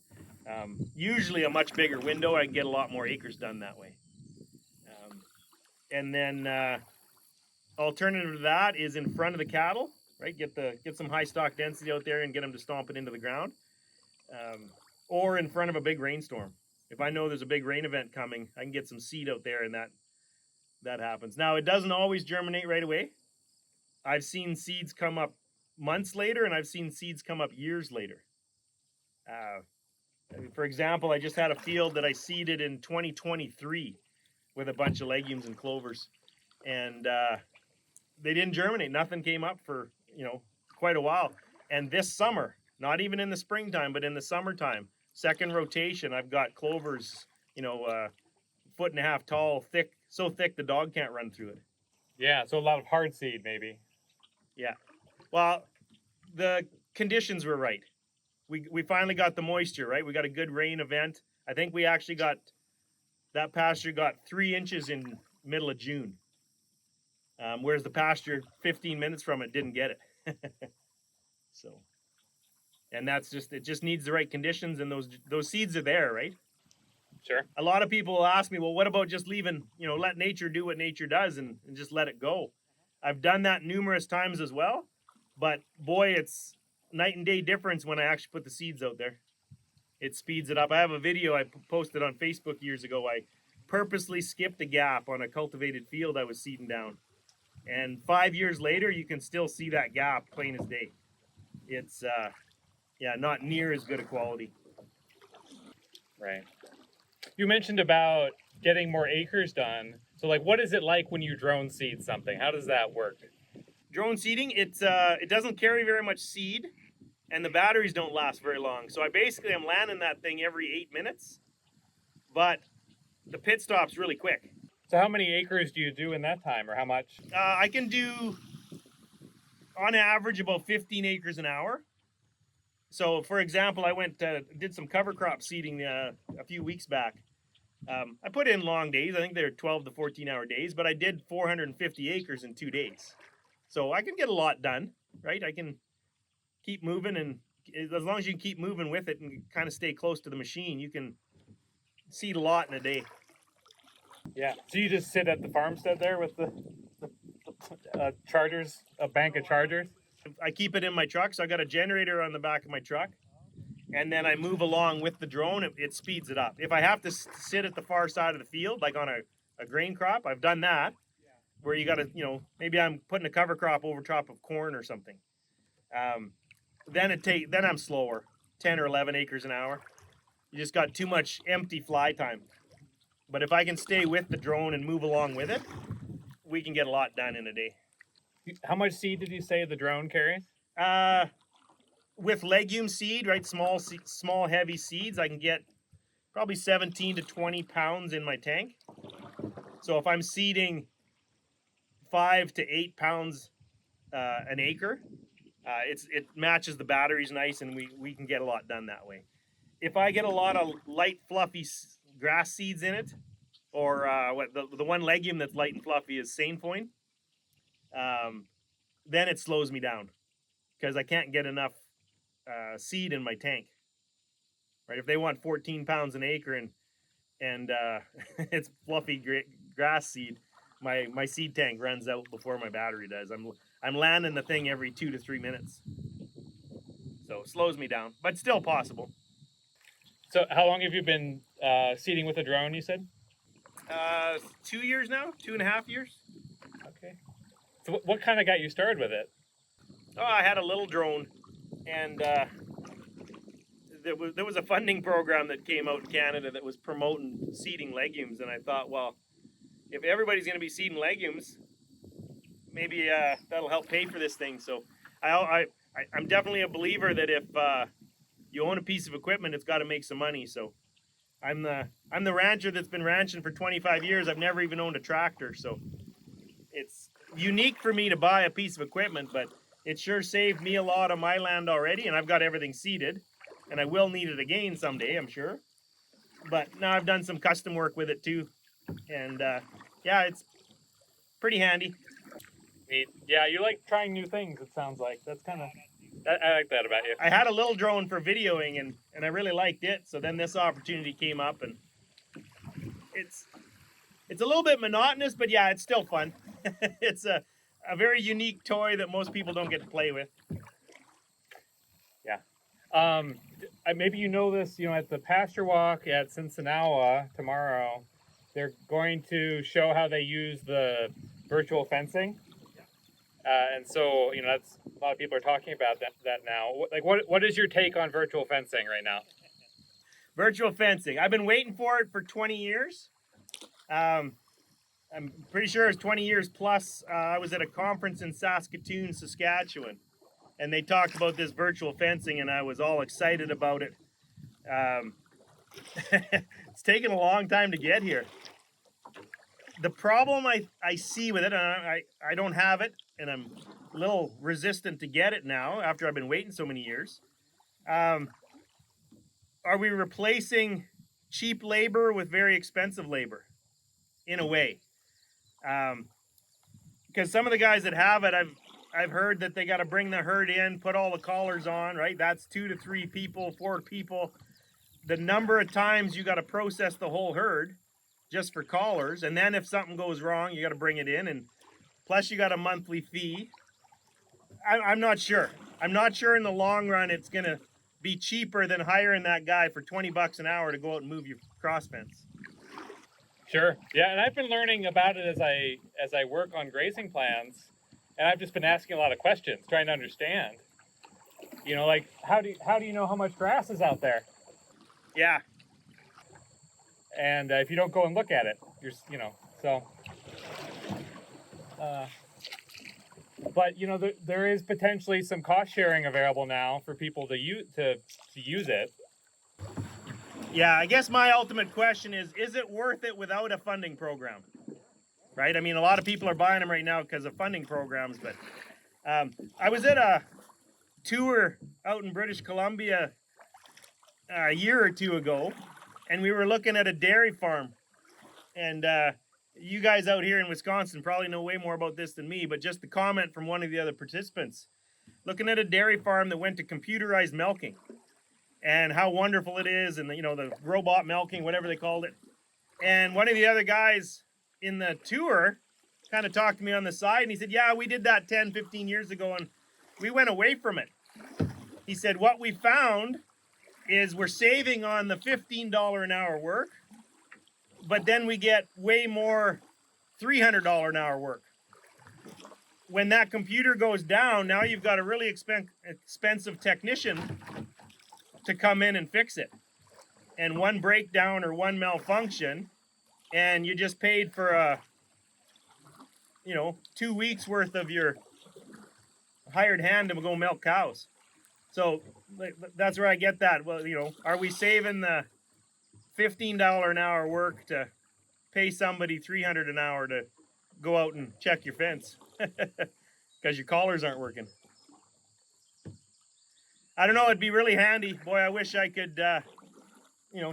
Usually a much bigger window, I can get a lot more acres done that way. And then alternative to that is in front of the cattle, right? Get some high stock density out there and get them to stomp it into the ground. Or in front of a big rainstorm. If I know there's a big rain event coming, I can get some seed out there and that happens. Now, it doesn't always germinate right away. I've seen seeds come up months later, and I've seen seeds come up years later. For example, I just had a field that I seeded in 2023 with a bunch of legumes and clovers, and they didn't germinate. Nothing came up for quite a while. And this summer, not even in the springtime, but in the summertime, second rotation, I've got clovers, 1.5 foot tall, thick, so thick the dog can't run through it.
Yeah, so a lot of hard seed maybe.
Yeah. Well, the conditions were right. We finally got the moisture, right? We got a good rain event. I think we actually that pasture got 3 inches in middle of June. Whereas the pasture 15 minutes from it didn't get it. So, and it just needs the right conditions, and those seeds are there, right?
Sure.
A lot of people will ask me, well, what about just leaving, let nature do what nature does and just let it go? I've done that numerous times as well, but boy, it's night and day difference when I actually put the seeds out there. It speeds it up. I have a video I posted on Facebook years ago. I purposely skipped a gap on a cultivated field I was seeding down. And 5 years later, you can still see that gap plain as day. It's, not near as good a quality.
Right. You mentioned about getting more acres done. So, what is it like when you drone seed something? How does that work?
Drone seeding, it doesn't carry very much seed, and the batteries don't last very long. So I'm landing that thing every 8 minutes, but the pit stop's really quick.
So how many acres do you do in that time, or how much?
I can do, on average, about 15 acres an hour. So, for example, I did some cover crop seeding a few weeks back. I put in long days. I think they're 12 to 14-hour days, but I did 450 acres in 2 days. So I can get a lot done, right? I can keep moving, and as long as you can keep moving with it and kind of stay close to the machine, you can seed a lot in a day.
Yeah. So you just sit at the farmstead there with the chargers, a bank of chargers?
I keep it in my truck, so I got a generator on the back of my truck, and then I move along with the drone. It speeds it up. If I have to sit at the far side of the field, like on a grain crop, I've done that, where you got to, maybe I'm putting a cover crop over top of corn or something. Then I'm slower, 10 or 11 acres an hour. You just got too much empty fly time. But if I can stay with the drone and move along with it, we can get a lot done in a day.
How much seed did you say the drone carries?
With legume seed, right, small heavy seeds, I can get probably 17 to 20 pounds in my tank. So if I'm seeding 5 to 8 pounds an acre, it matches the batteries nice, and we can get a lot done that way. If I get a lot of light, fluffy grass seeds in it, or the one legume that's light and fluffy is sainfoin, then it slows me down because I can't get enough seed in my tank. Right? If they want 14 pounds an acre and it's fluffy grass seed, my seed tank runs out before my battery does. I'm landing the thing every 2 to 3 minutes, so it slows me down, but still possible.
So how long have you been seeding with a drone, you said?
2 years now, 2.5 years.
Okay. So what kind of got you started with it?
Oh, I had a little drone, and there was a funding program that came out in Canada that was promoting seeding legumes, and I thought, well, if everybody's going to be seeding legumes, maybe that'll help pay for this thing. So I'm definitely a believer that if you own a piece of equipment, it's got to make some money. So I'm the rancher that's been ranching for 25 years. I've never even owned a tractor, so it's unique for me to buy a piece of equipment, but it sure saved me a lot of my land already, and I've got everything seeded, and I will need it again someday, I'm sure. But now I've done some custom work with it too, and yeah, it's pretty handy.
Neat. Yeah, you like trying new things, it sounds like. That's kind of... I like that about you.
I had a little drone for videoing, and I really liked it, so then this opportunity came up, and it's a little bit monotonous, but yeah, it's still fun. It's a very unique toy that most people don't get to play with.
Yeah. Maybe you know this, at the pasture walk at Cincinnati tomorrow, they're going to show how they use the virtual fencing. And so, that's a lot of people are talking about that now. What is your take on virtual fencing right now?
Virtual fencing. I've been waiting for it for 20 years. I'm pretty sure it's 20 years plus. I was at a conference in Saskatoon, Saskatchewan, and they talked about this virtual fencing, and I was all excited about it. It's taken a long time to get here. The problem I see with it, and I don't have it, and I'm a little resistant to get it now after I've been waiting so many years. Are we replacing cheap labor with very expensive labor? In a way. Because some of the guys that have it, I've heard that they got to bring the herd in, put all the collars on, right? That's 2 to 3 people, 4 people. The number of times you got to process the whole herd just for collars, and then if something goes wrong, you got to bring it in, and plus you got a monthly fee. I'm not sure. I'm not sure in the long run it's gonna be cheaper than hiring that guy for $20 an hour to go out and move your cross fence.
Sure. Yeah, and I've been learning about it as I work on grazing plans, and I've just been asking a lot of questions, trying to understand. Like how do you know how much grass is out there?
Yeah.
And if you don't go and look at it, so. But there is potentially some cost sharing available now for people to use it.
Yeah, I guess my ultimate question is it worth it without a funding program? Right? I mean, a lot of people are buying them right now because of funding programs, but I was at a tour out in British Columbia a year or two ago, and we were looking at a dairy farm. And you guys out here in Wisconsin probably know way more about this than me, but just the comment from one of the other participants, looking at a dairy farm that went to computerized milking and how wonderful it is, and the robot milking, whatever they called it. And one of the other guys in the tour kind of talked to me on the side, and he said, yeah, we did that 10, 15 years ago, and we went away from it. He said, what we found is we're saving on the $15 an hour work, but then we get way more $300 an hour work. When that computer goes down, now you've got a really expensive technician to come in and fix it. And one breakdown or one malfunction, and you just paid for 2 weeks worth of your hired hand to go milk cows. So that's where I get that. Well, are we saving the $15 an hour work to pay somebody $300 an hour to go out and check your fence because your collars aren't working? I don't know. It'd be really handy. Boy, I wish I could,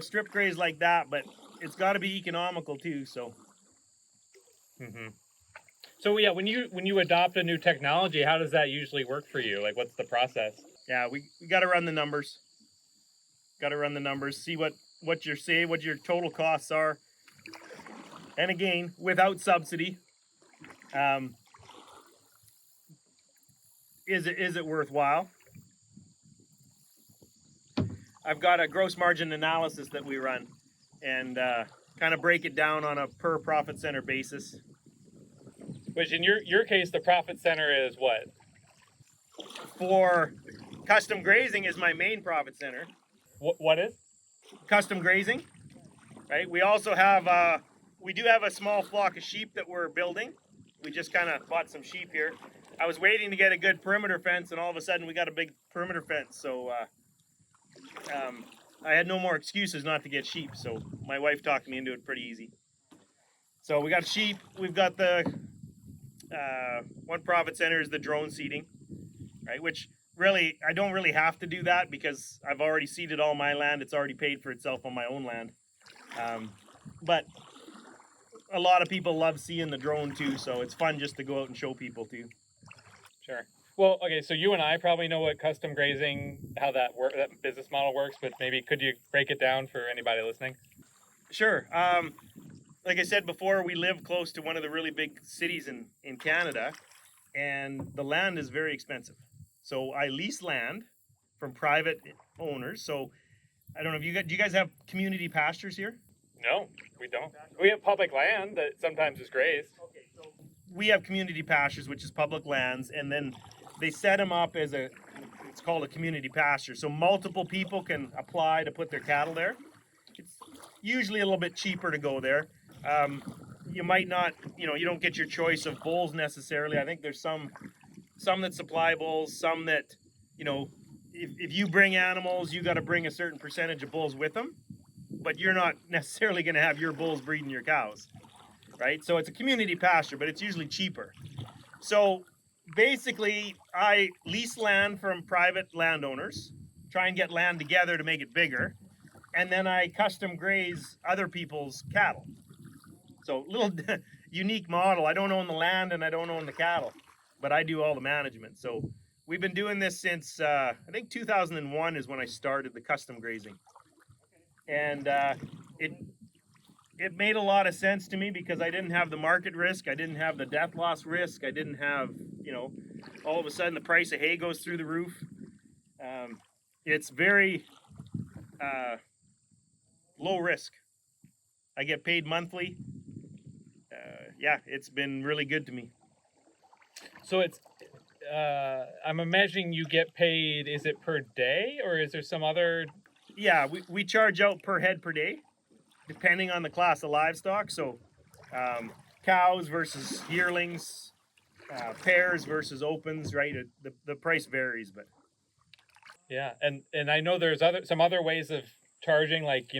strip graze like that, but it's got to be economical too. So.
Mm-hmm. So yeah, when you adopt a new technology, how does that usually work for you? Like, what's the process?
Yeah, we got to run the numbers. Got to run the numbers, see what your total costs are, and again, without subsidy, is it worthwhile? I've got a gross margin analysis that we run, and kind of break it down on a per profit center basis.
Which in your case, the profit center is what?
For custom grazing is my main profit center.
What is?
Custom grazing, right? We also have, we do have a small flock of sheep that we're building. We just kind of bought some sheep here. I was waiting to get a good perimeter fence, and all of a sudden we got a big perimeter fence. So I had no more excuses not to get sheep. So my wife talked me into it pretty easy. So we got sheep. We've got the one profit center is the drone seeding, right? Which really, I don't really have to do that because I've already seeded all my land. It's already paid for itself on my own land. But a lot of people love seeing the drone too, so it's fun just to go out and show people too.
Sure. Well, okay, so you and I probably know what custom grazing, how that business model works, but maybe could you break it down for anybody listening?
Sure. Like I said before, we live close to one of the really big cities in Canada, and the land is very expensive. So I lease land from private owners. So I don't know if do you guys have community pastures here?
No, we don't. We have public land that sometimes is grazed.
Okay, so we have community pastures, which is public lands, and then they set them up as it's called a community pasture. So multiple people can apply to put their cattle there. It's usually a little bit cheaper to go there. You might not, you don't get your choice of bulls necessarily. I think there's some that supply bulls, some that, if you bring animals, you got to bring a certain percentage of bulls with them, but you're not necessarily going to have your bulls breeding your cows, right? So it's a community pasture, but it's usually cheaper. So basically, I lease land from private landowners, try and get land together to make it bigger, and then I custom graze other people's cattle. So a little unique model. I don't own the land and I don't own the cattle, but I do all the management. So we've been doing this since, I think 2001 is when I started the custom grazing. And it made a lot of sense to me because I didn't have the market risk. I didn't have the death loss risk. I didn't have, all of a sudden the price of hay goes through the roof. It's very low risk. I get paid monthly. It's been really good to me.
So it's, I'm imagining you get paid, is it per day or is there some other?
Yeah, we charge out per head per day, depending on the class of livestock. So cows versus yearlings, pairs versus opens, right? The price varies, but.
Yeah, and I know there's some other ways of charging, like,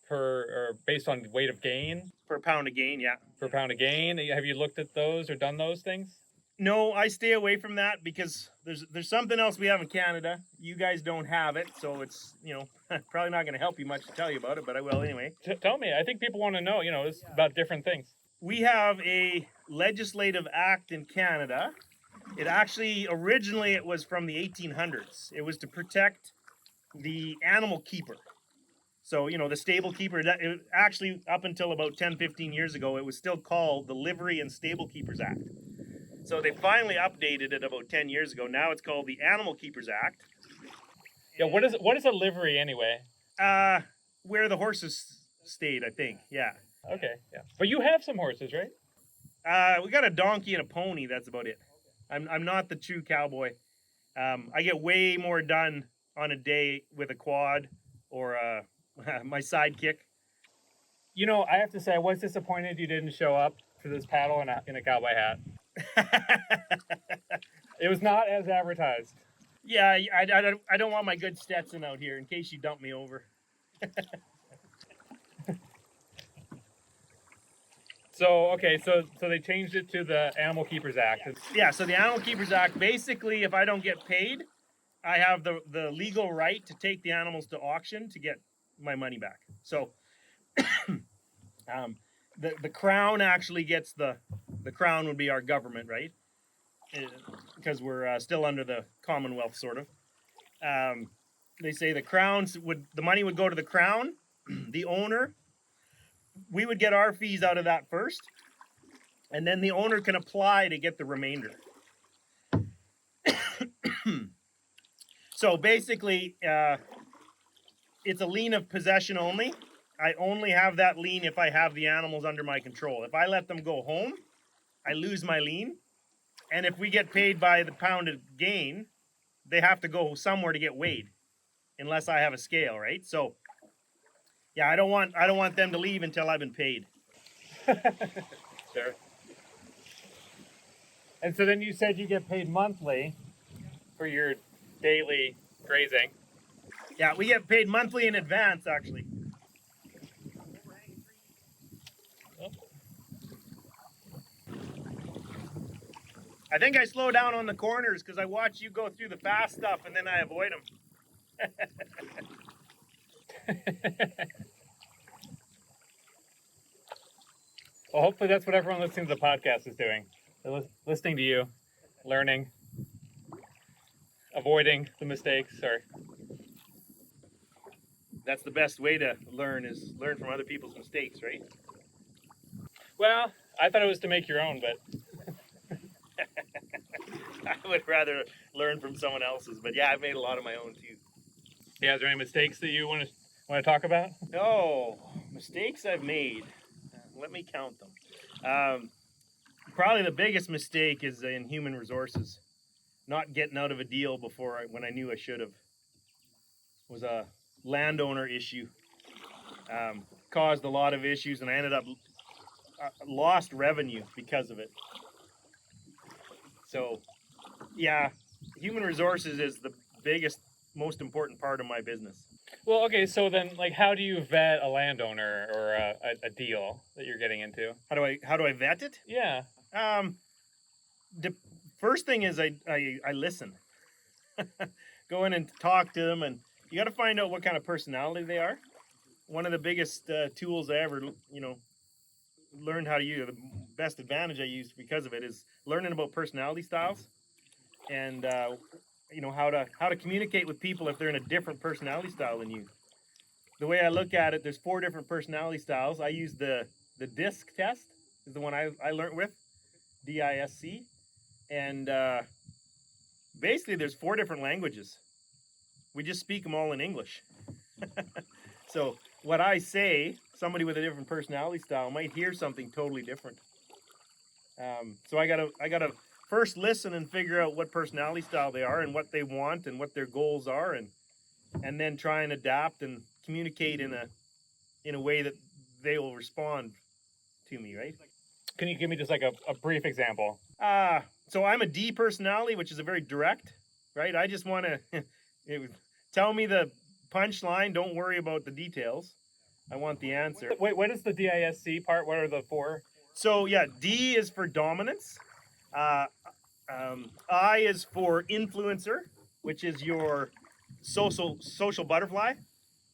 per or based on weight of gain.
Per pound of gain, yeah.
Per pound of gain. Have you looked at those or done those things?
No, I stay away from that because there's something else we have in Canada. You guys don't have it, so it's, probably not going to help you much to tell you about it, but I will anyway.
Tell me. I think people want to know, it's about different things.
We have a legislative act in Canada. It actually, originally, it was from the 1800s. It was to protect the animal keeper. So, the stable keeper, it actually, up until about 10, 15 years ago, it was still called the Livery and Stable Keepers Act. So they finally updated it about 10 years ago. Now it's called the Animal Keepers Act.
Yeah, what is a livery anyway?
Where the horses stayed, I think. Yeah.
Okay, yeah. But you have some horses, right?
We got a donkey and a pony. That's about it. I'm not the true cowboy. I get way more done on a day with a quad or my sidekick.
You know, I have to say, I was disappointed you didn't show up for this paddle in a cowboy hat. It was not as advertised.
Yeah, I don't want my good Stetson out here in case you dump me over.
So, okay, so they changed it to the Animal Keepers Act.
Yeah, so the Animal Keepers Act, basically, if I don't get paid, I have the legal right to take the animals to auction to get my money back. So the crown actually gets the crown would be our government, right? Because we're still under the Commonwealth, sort of. They say the money would go to the crown, the owner. We would get our fees out of that first, and then the owner can apply to get the remainder. So basically, it's a lien of possession only. I only have that lien if I have the animals under my control. If I let them go home, I lose my lien. And if we get paid by the pound of gain, they have to go somewhere to get weighed, unless I have a scale, right? So, yeah, I don't want them to leave until I've been paid.
Sure. And so then you said you get paid monthly for your daily grazing.
Yeah, we get paid monthly in advance, actually. I think I slow down on the corners because I watch you go through the fast stuff and then I avoid them.
Well, hopefully that's what everyone listening to the podcast is doing. They're listening to you, learning, avoiding the mistakes. Or
That's the best way to learn, is learn from other people's mistakes, right?
well, I thought it was to make your own, but
I would rather learn from someone else's, but yeah, I've made a lot of my own too.
yeah, is there any mistakes that you want to talk about?
Oh, mistakes I've made. Let me count them. Probably the biggest mistake is in human resources. Not getting out of a deal when I knew I should have. Was a landowner issue. Caused a lot of issues, and I ended up lost revenue because of it. So, yeah, human resources is the biggest, most important part of my business.
Well, okay, so then, like, how do you vet a landowner or a deal that you're getting into?
How do I vet it?
Yeah.
The first thing is I listen. Go in and talk to them, and you got to find out what kind of personality they are. One of the biggest tools I ever, learned how to use, the best advantage I used because of it, is learning about personality styles, and how to communicate with people if they're in a different personality style than you. The way I look at it, there's 4 different personality styles. I use the DISC test, is the one I learned with, DISC, and basically there's 4 different languages. We just speak them all in English. So what I say, somebody with a different personality style might hear something totally different. So I gotta first listen and figure out what personality style they are and what they want and what their goals are, and then try and adapt and communicate in a way that they will respond to me, right?
Can you give me just like a brief example?
So I'm a D personality, which is a very direct, right? I just want to tell me the punchline. Don't worry about the details. I want the answer.
Wait, what is the DISC part? What are the 4?
So yeah, D is for dominance. I is for influencer, which is your social butterfly.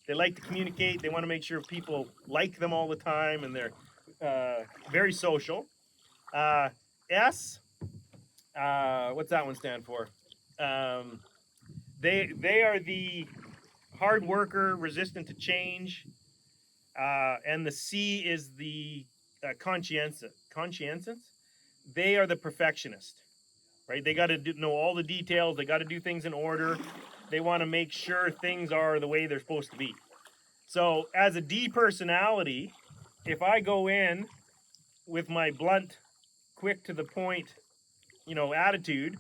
They like to communicate. They want to make sure people like them all the time, and they're very social. S, what's that one stand for? They are the hard worker, resistant to change, and the C is the conscientious. They are the perfectionist. right? They got to know all the details. They got to do things in order. They want to make sure things are the way they're supposed to be. So as a D personality, if I go in with my blunt, quick to the point, attitude,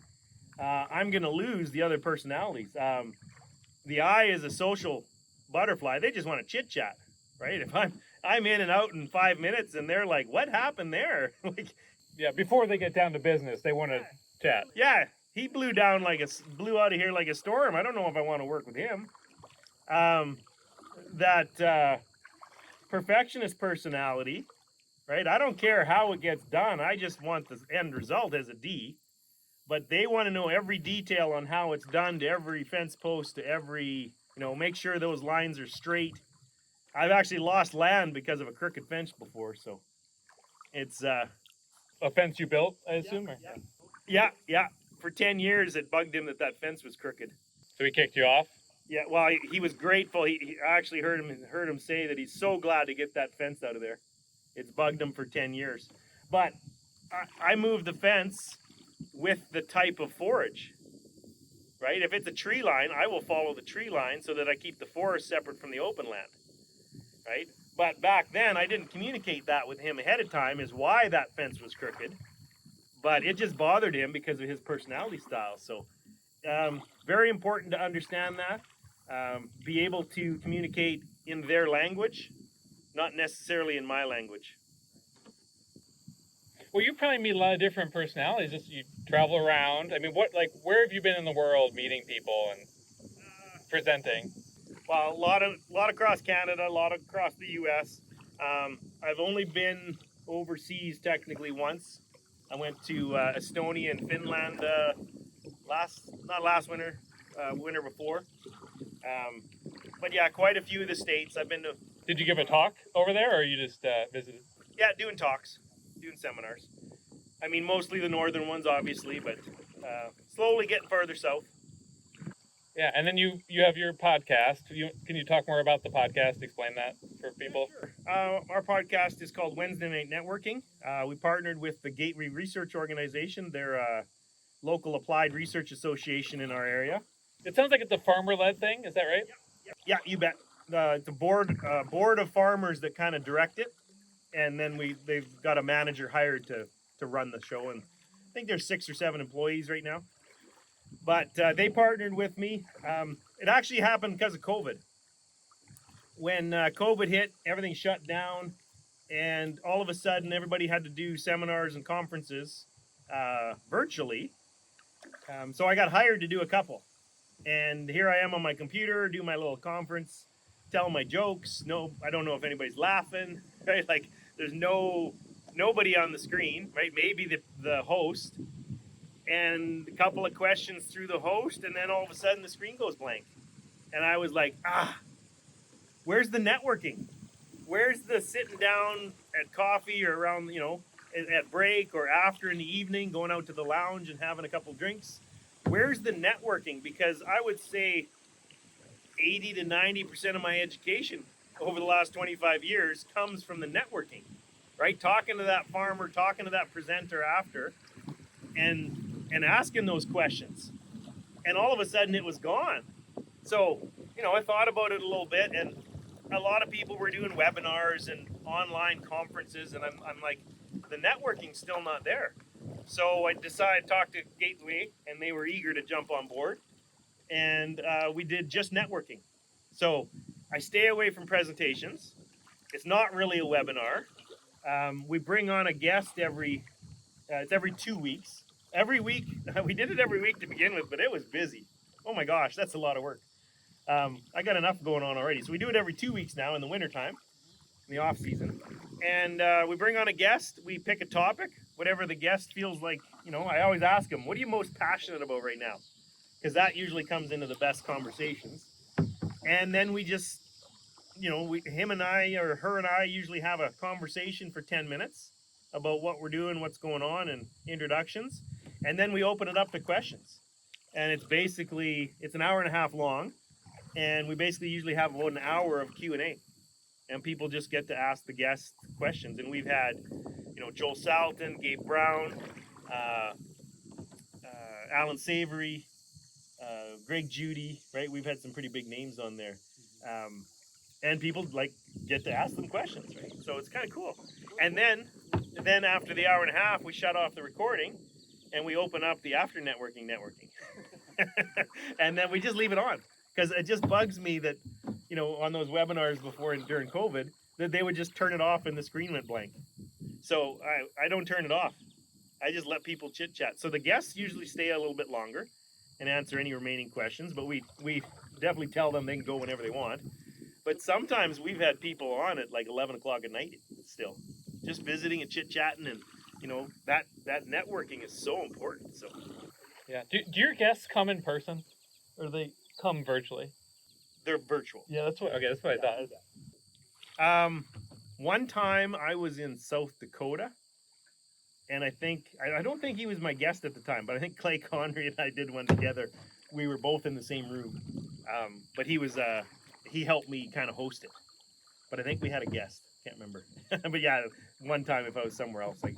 I'm going to lose the other personalities. The I is a social butterfly. They just want to chit chat, right? If I'm in and out in 5 minutes, and they're like, "What happened there?" Like,
Yeah, before they get down to business, they want to chat.
yeah, he blew out of here like a storm. I don't know if I want to work with him. That perfectionist personality, right? I don't care how it gets done. I just want the end result as a D. But they want to know every detail on how it's done, to every fence post, to every, make sure those lines are straight. I've actually lost land because of a crooked fence before, so it's
A fence you built, I assume?
yeah. For 10 years, it bugged him that fence was crooked.
So he kicked you off?
Yeah, well, he was grateful. I actually heard him say that he's so glad to get that fence out of there. It's bugged him for 10 years. But I moved the fence with the type of forage, right? If it's a tree line, I will follow the tree line so that I keep the forest separate from the open land, right? But back then, I didn't communicate that with him ahead of time as why that fence was crooked. But it just bothered him because of his personality style. So very important to understand that. Be able to communicate in their language, not necessarily in my language.
Well, you probably meet a lot of different personalities. Just you travel around. I mean, where have you been in the world meeting people and presenting?
Well, a lot across Canada, a lot across the U.S. I've only been overseas technically once. I went to Estonia and Finland not last winter, winter before. But yeah, quite a few of the states I've been to.
Did you give a talk over there, or you just visited?
Yeah, doing talks, doing seminars. I mean, mostly the northern ones, obviously, but slowly getting further south.
Yeah, and then you have your podcast. Can you talk more about the podcast? Explain that for people.
Yeah, sure. Our podcast is called Wednesday Night Networking. We partnered with the Gateway Research Organization. They're a local applied research association in our area.
It sounds like it's a farmer-led thing. Is that right?
Yeah, you bet. It's a board of farmers that kind of direct it, and then they've got a manager hired to run the show. And I think there's 6 or 7 employees right now. But they partnered with me. It actually happened because of COVID. When COVID hit, everything shut down, and all of a sudden, everybody had to do seminars and conferences virtually. So I got hired to do a couple. And here I am on my computer, do my little conference, tell my jokes. No, I don't know if anybody's laughing, right? Like, there's nobody on the screen, right? Maybe the host, and a couple of questions through the host, and then all of a sudden the screen goes blank. And I was like, where's the networking? Where's the sitting down at coffee or around, at break or after in the evening, going out to the lounge and having a couple drinks? Where's the networking? Because I would say 80 to 90% of my education over the last 25 years comes from the networking, right? Talking to that farmer, talking to that presenter after, and asking those questions. And all of a sudden it was gone. So, I thought about it a little bit, and a lot of people were doing webinars and online conferences, and I'm like, the networking's still not there. So I decided to talk to Gateway, and they were eager to jump on board. And we did just networking. So I stay away from presentations. It's not really a webinar. We bring on a guest every 2 weeks. Every week, we did it every week to begin with, but it was busy. Oh my gosh, that's a lot of work. I got enough going on already. So we do it every 2 weeks now in the wintertime, in the off season. And we bring on a guest. We pick a topic, whatever the guest feels like. I always ask them, what are you most passionate about right now? Because that usually comes into the best conversations. And then we just, him and I, or her and I, usually have a conversation for 10 minutes about what we're doing, what's going on, and introductions. And then we open it up to questions. And it's an hour and a half long. And we basically usually have about an hour of Q&A. And people just get to ask the guests questions. And we've had, Joel Salton, Gabe Brown, Alan Savory, Greg Judy, right? We've had some pretty big names on there. And people like get to ask them questions, right? So it's kind of cool. And then after the hour and a half, we shut off the recording and we open up the after networking. And then we just leave it on because it just bugs me that, you know, on those webinars before and during COVID, that they would just turn it off and the screen went blank. So I don't turn it off. I just let people chit chat. So the guests usually stay a little bit longer and answer any remaining questions, but we definitely tell them they can go whenever they want. But sometimes we've had people on at like 11 o'clock at night still, just visiting and chit-chatting, and, you know, that networking is so important. So
Yeah. Do your guests come in person, or do they come virtually?
they're virtual.
Yeah, that's what I thought.
One time I was in South Dakota, and I don't think he was my guest at the time, but I think Clay Connery and I did one together. We were both in the same room, but he helped me kind of host it. But I think we had a guest. Can't remember. But yeah, one time if I was somewhere else, I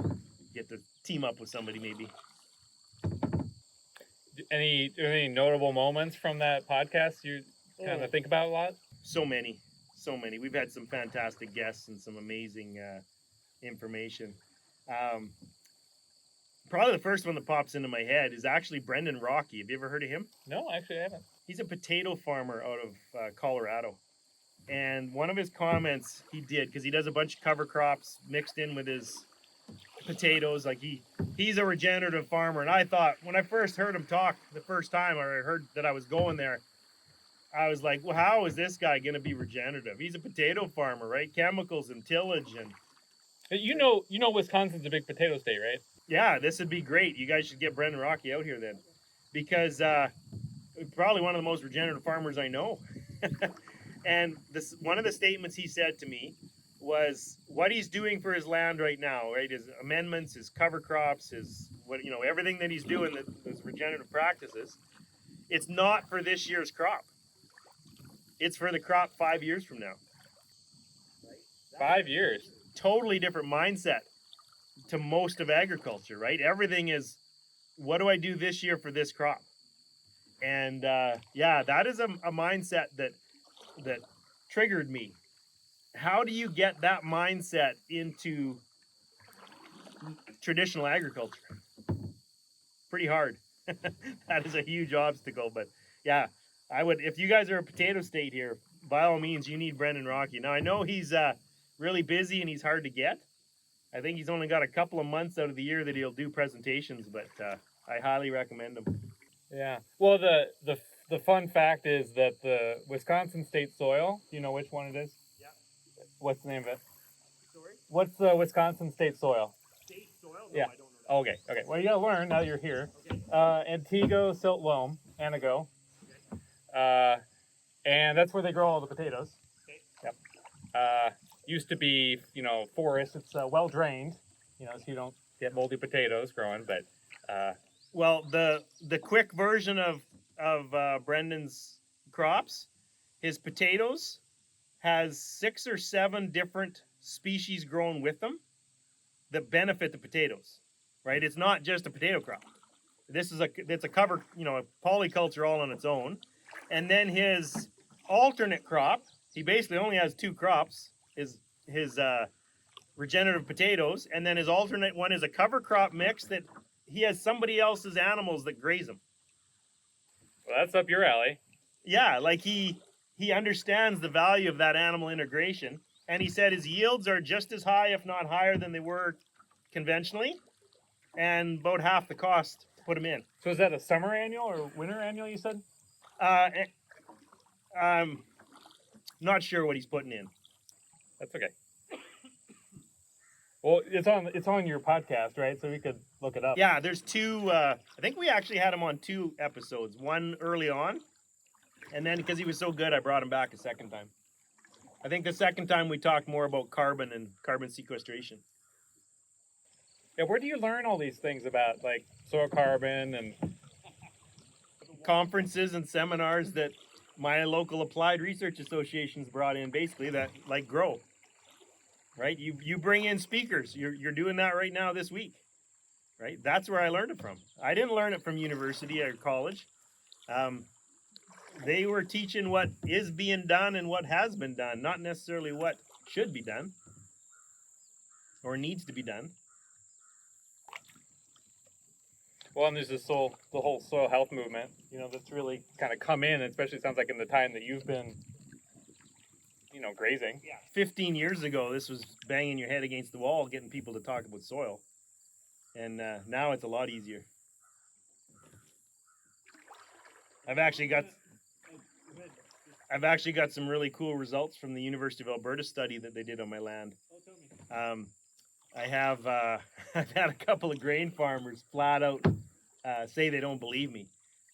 get to team up with somebody maybe.
Any notable moments from that podcast you kind of think about a lot?
So many. We've had some fantastic guests and some amazing information. Probably the first one that pops into my head is actually Brendan Rocky. Have you ever heard of him?
No, actually I haven't.
He's a potato farmer out of Colorado. And one of his comments he did, because he does a bunch of cover crops mixed in with his potatoes, like he's a regenerative farmer. And I thought, when I first heard him talk the first time, or I heard that I was going there, I was like, well, how is this guy going to be regenerative? He's a potato farmer, right? Chemicals and tillage. And
You know Wisconsin's a big potato state, right?
yeah, this would be great. You guys should get Brendan Rocky out here then, because probably one of the most regenerative farmers I know. And one of the statements he said to me was what he's doing for his land right now, right? His amendments, his cover crops, everything that he's doing, his regenerative practices. It's not for this year's crop. It's for the crop 5 years from now.
5 years.
Totally different mindset to most of agriculture, right? Everything is, what do I do this year for this crop? And that is a mindset that triggered me. How do you get that mindset into traditional agriculture? Pretty hard. That is a huge obstacle, but yeah, I would, if you guys are a potato state here, by all means, you need Brendan Rocky. Now, I know he's really busy and he's hard to get. I think he's only got a couple of months out of the year that he'll do presentations, but I highly recommend him.
Yeah. Well, the fun fact is that the Wisconsin state soil, do you know which one it is?
Yeah.
What's the name of it?
Sorry?
What's the Wisconsin state soil?
State soil? No,
Yeah.
I don't know that.
Okay. Well, you gotta learn now that you're here.
Okay.
Antigo, Silt Loam, Anago.
Okay.
And that's where they grow all the potatoes.
Okay.
Yep. Used to be, forest. It's well drained, so you don't get moldy potatoes growing. But
Well, the quick version of Brendan's crops, his potatoes has 6 or 7 different species grown with them that benefit the potatoes, right? It's not just a potato crop. It's a cover, a polyculture all on its own. And then his alternate crop, he basically only has 2 crops, his regenerative potatoes, and then his alternate one is a cover crop mix that he has somebody else's animals that graze them.
well, that's up your alley.
Yeah, like he understands the value of that animal integration, and he said his yields are just as high, if not higher, than they were conventionally, and about half the cost to put them in.
So is that a summer annual or winter annual? You said?
I'm not sure what he's putting in.
That's okay. Well, it's on your podcast, right? So we could look it up.
Yeah, there's 2. I think we actually had him on 2 episodes. One early on, and then because he was so good, I brought him back a second time. I think the second time we talked more about carbon and carbon sequestration.
Yeah, where do you learn all these things about, like, soil carbon and...
Conferences and seminars that my local applied research associations brought in, basically, that, like, grow. Right? You bring in speakers. You're doing that right now this week. right? That's where I learned it from. I didn't learn it from university or college. They were teaching what is being done and what has been done, not necessarily what should be done or needs to be done.
Well, and there's the whole soil health movement, that's really kind of come in, especially sounds like in the time that you've been, grazing.
Yeah. 15 years ago, this was banging your head against the wall, getting people to talk about soil. And now it's a lot easier. I've actually got some really cool results from the University of Alberta study that they did on my land. I have I've had a couple of grain farmers flat out say they don't believe me,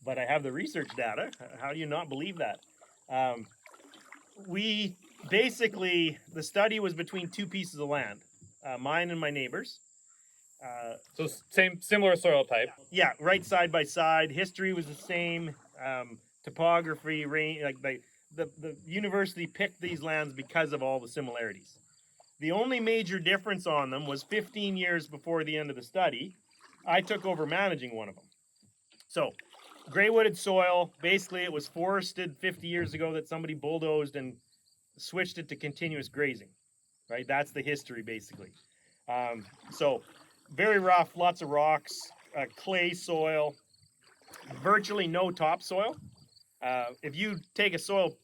but I have the research data. How do you not believe that? We basically, the study was between two pieces of land, mine and my neighbor's.
So similar soil type.
Yeah, right side by side. History was the same. Topography, rain, like the university picked these lands because of all the similarities. The only major difference on them was 15 years before the end of the study, I took over managing one of them. So, gray wooded soil, basically it was forested 50 years ago that somebody bulldozed and switched it to continuous grazing, right? That's the history basically. So, very rough, lots of rocks, clay soil, virtually no topsoil. If you take a soil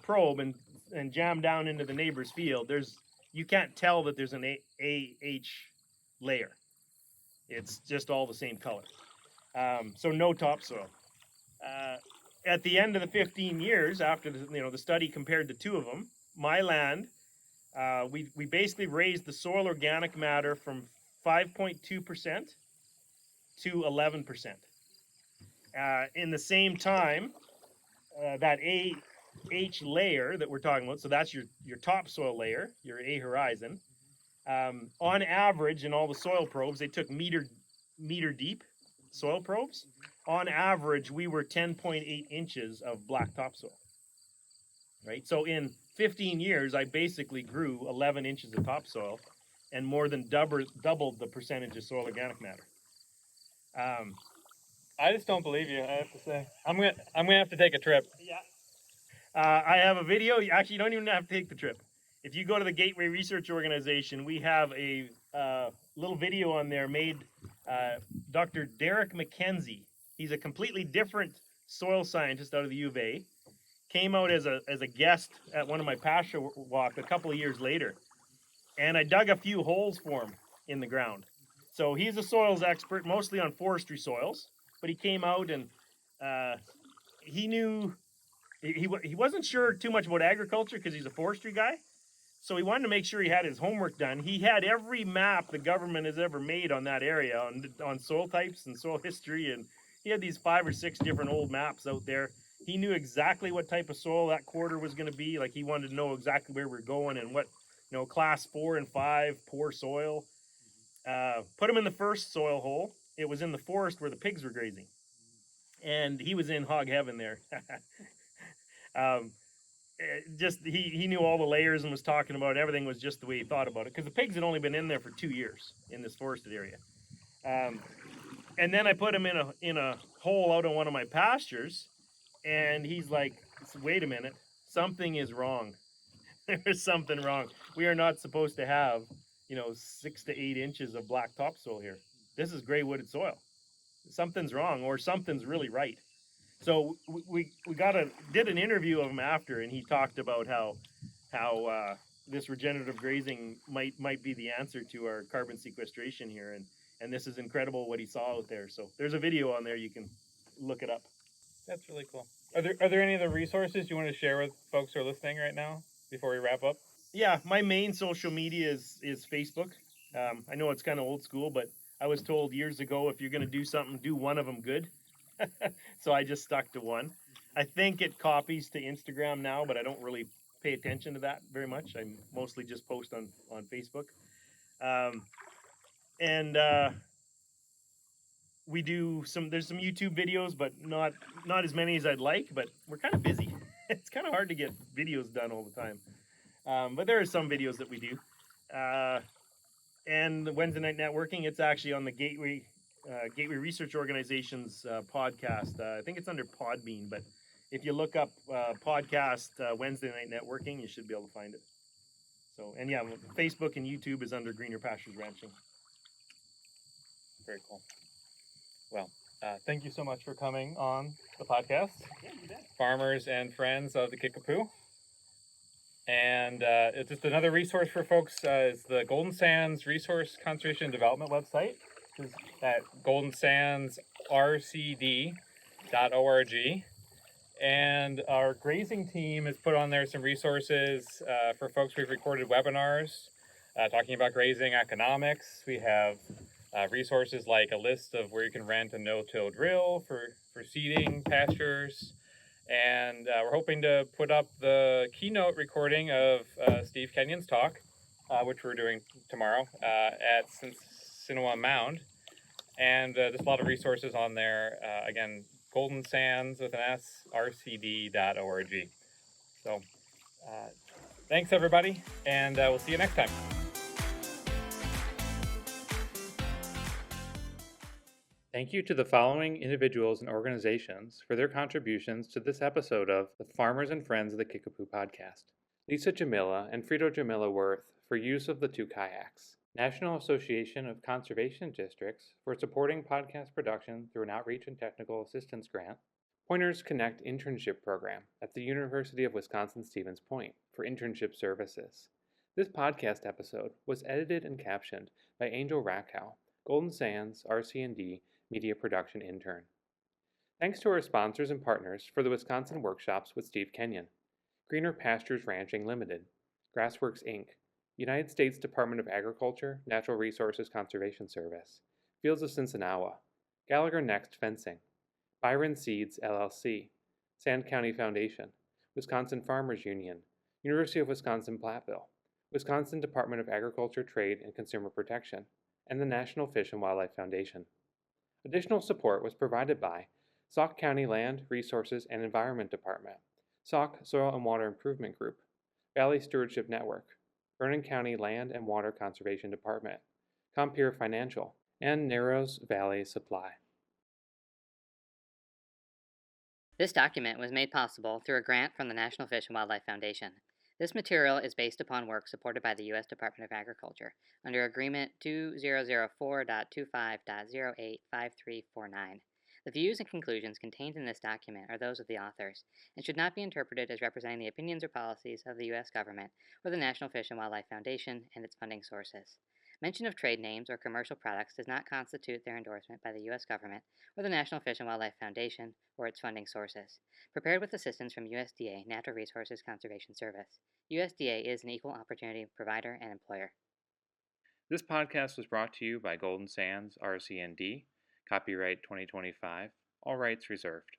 probe and jam down into the neighbor's field, you can't tell that there's an AH layer. It's just all the same color. So no topsoil. At the end of the 15 years, after the study compared the two of them, my land, we basically raised the soil organic matter from 5.2% to 11%. In the same time, that AH layer that we're talking about, so that's your topsoil layer, your A horizon. On average, in all the soil probes, they took meter deep soil probes. On average, we were 10.8 inches of black topsoil. Right? So in 15 years, I basically grew 11 inches of topsoil and more than doubled the percentage of soil organic matter.
I just don't believe you, I have to say. I'm gonna have to take a trip.
Yeah. I have a video. Actually, you don't even have to take the trip. If you go to the Gateway Research Organization, we have a little video on there made. Dr. Derek McKenzie. He's a completely different soil scientist out of the U of A. Came out as a guest at one of my pasture walk a couple of years later, and I dug a few holes for him in the ground. So he's a soils expert, mostly on forestry soils. But he came out and he knew. He wasn't sure too much about agriculture because he's a forestry guy. So he wanted to make sure he had his homework done. He had every map the government has ever made on that area, on soil types and soil history. And he had these 5 or 6 different old maps out there. He knew exactly what type of soil that quarter was going to be. Like he wanted to know exactly where we're going and what, class 4 and 5, poor soil. Put him in the first soil hole. It was in the forest where the pigs were grazing. And he was in hog heaven there. He knew all the layers and was talking about it. Everything was just the way he thought about it because the pigs had only been in there for 2 years in this forested area. And then I put him in a hole out on one of my pastures, and he's like, "Wait a minute, something is wrong. There's something wrong. We are not supposed to have 6 to 8 inches of black topsoil here. This is gray wooded soil. Something's wrong, or something's really right." So we did an interview of him after, and he talked about how this regenerative grazing might be the answer to our carbon sequestration here, and this is incredible what he saw out there. So there's a video on there, you can look it up.
That's really cool. Are there any other resources you want to share with folks who are listening right now before we wrap up?
Yeah, my main social media is Facebook. I know it's kind of old school, but I was told years ago if you're going to do something, do one of them good. So I just stuck to one. I think it copies to Instagram now, but I don't really pay attention to that very much. I mostly just post on Facebook. We do there's some YouTube videos, but not as many as I'd like, but we're kind of busy. It's kind of hard to get videos done all the time. But there are some videos that we do. and the Wednesday Night Networking, it's actually on the Gateway Research Organization's podcast. I think it's under Podbean, but if you look up podcast Wednesday Night Networking, you should be able to find it. So, and yeah, Facebook and YouTube is under Greener Pastures Ranching.
Very cool. Well, thank you so much for coming on the podcast.
Yeah, you bet.
Farmers and friends of the Kickapoo. And it's just another resource for folks is the Golden Sands Resource Conservation and Development website. It's at goldensandsrcd.org. And our grazing team has put on there some resources for folks. We've recorded webinars talking about grazing economics. We have resources like a list of where you can rent a no-till drill for seeding pastures. And we're hoping to put up the keynote recording of Steve Kenyon's talk, which we're doing tomorrow at Sinawam Mound. And there's a lot of resources on there. Again, Golden Sands with an S, rcd.org. So thanks, everybody, and we'll see you next time. Thank you to the following individuals and organizations for their contributions to this episode of the Farmers and Friends of the Kickapoo podcast. Lisa Jamila and Frito Jamila Worth for use of the 2 kayaks. National Association of Conservation Districts for supporting podcast production through an outreach and technical assistance grant. Pointers Connect internship program at the University of Wisconsin-Stevens Point for internship services. This podcast episode was edited and captioned by Angel Rakow, Golden Sands RC&D media production intern. Thanks to our sponsors and partners for the Wisconsin workshops with Steve Kenyon. Greener Pastures Ranching Limited, Grassworks Inc., United States Department of Agriculture, Natural Resources Conservation Service, Fields of Sinsinawa, Gallagher Next Fencing, Byron Seeds LLC, Sand County Foundation, Wisconsin Farmers Union, University of Wisconsin-Platteville, Wisconsin Department of Agriculture, Trade, and Consumer Protection, and the National Fish and Wildlife Foundation. Additional support was provided by Sauk County Land, Resources, and Environment Department, Sauk Soil and Water Improvement Group, Valley Stewardship Network, Vernon County Land and Water Conservation Department, Compeer Financial, and Narrows Valley Supply.
This document was made possible through a grant from the National Fish and Wildlife Foundation. This material is based upon work supported by the U.S. Department of Agriculture under Agreement 2004.25.085349. The views and conclusions contained in this document are those of the authors and should not be interpreted as representing the opinions or policies of the U.S. government or the National Fish and Wildlife Foundation and its funding sources. Mention of trade names or commercial products does not constitute their endorsement by the U.S. government or the National Fish and Wildlife Foundation or its funding sources. Prepared with assistance from USDA Natural Resources Conservation Service. USDA is an equal opportunity provider and employer.
This podcast was brought to you by Golden Sands RC&D, copyright 2025, all rights reserved.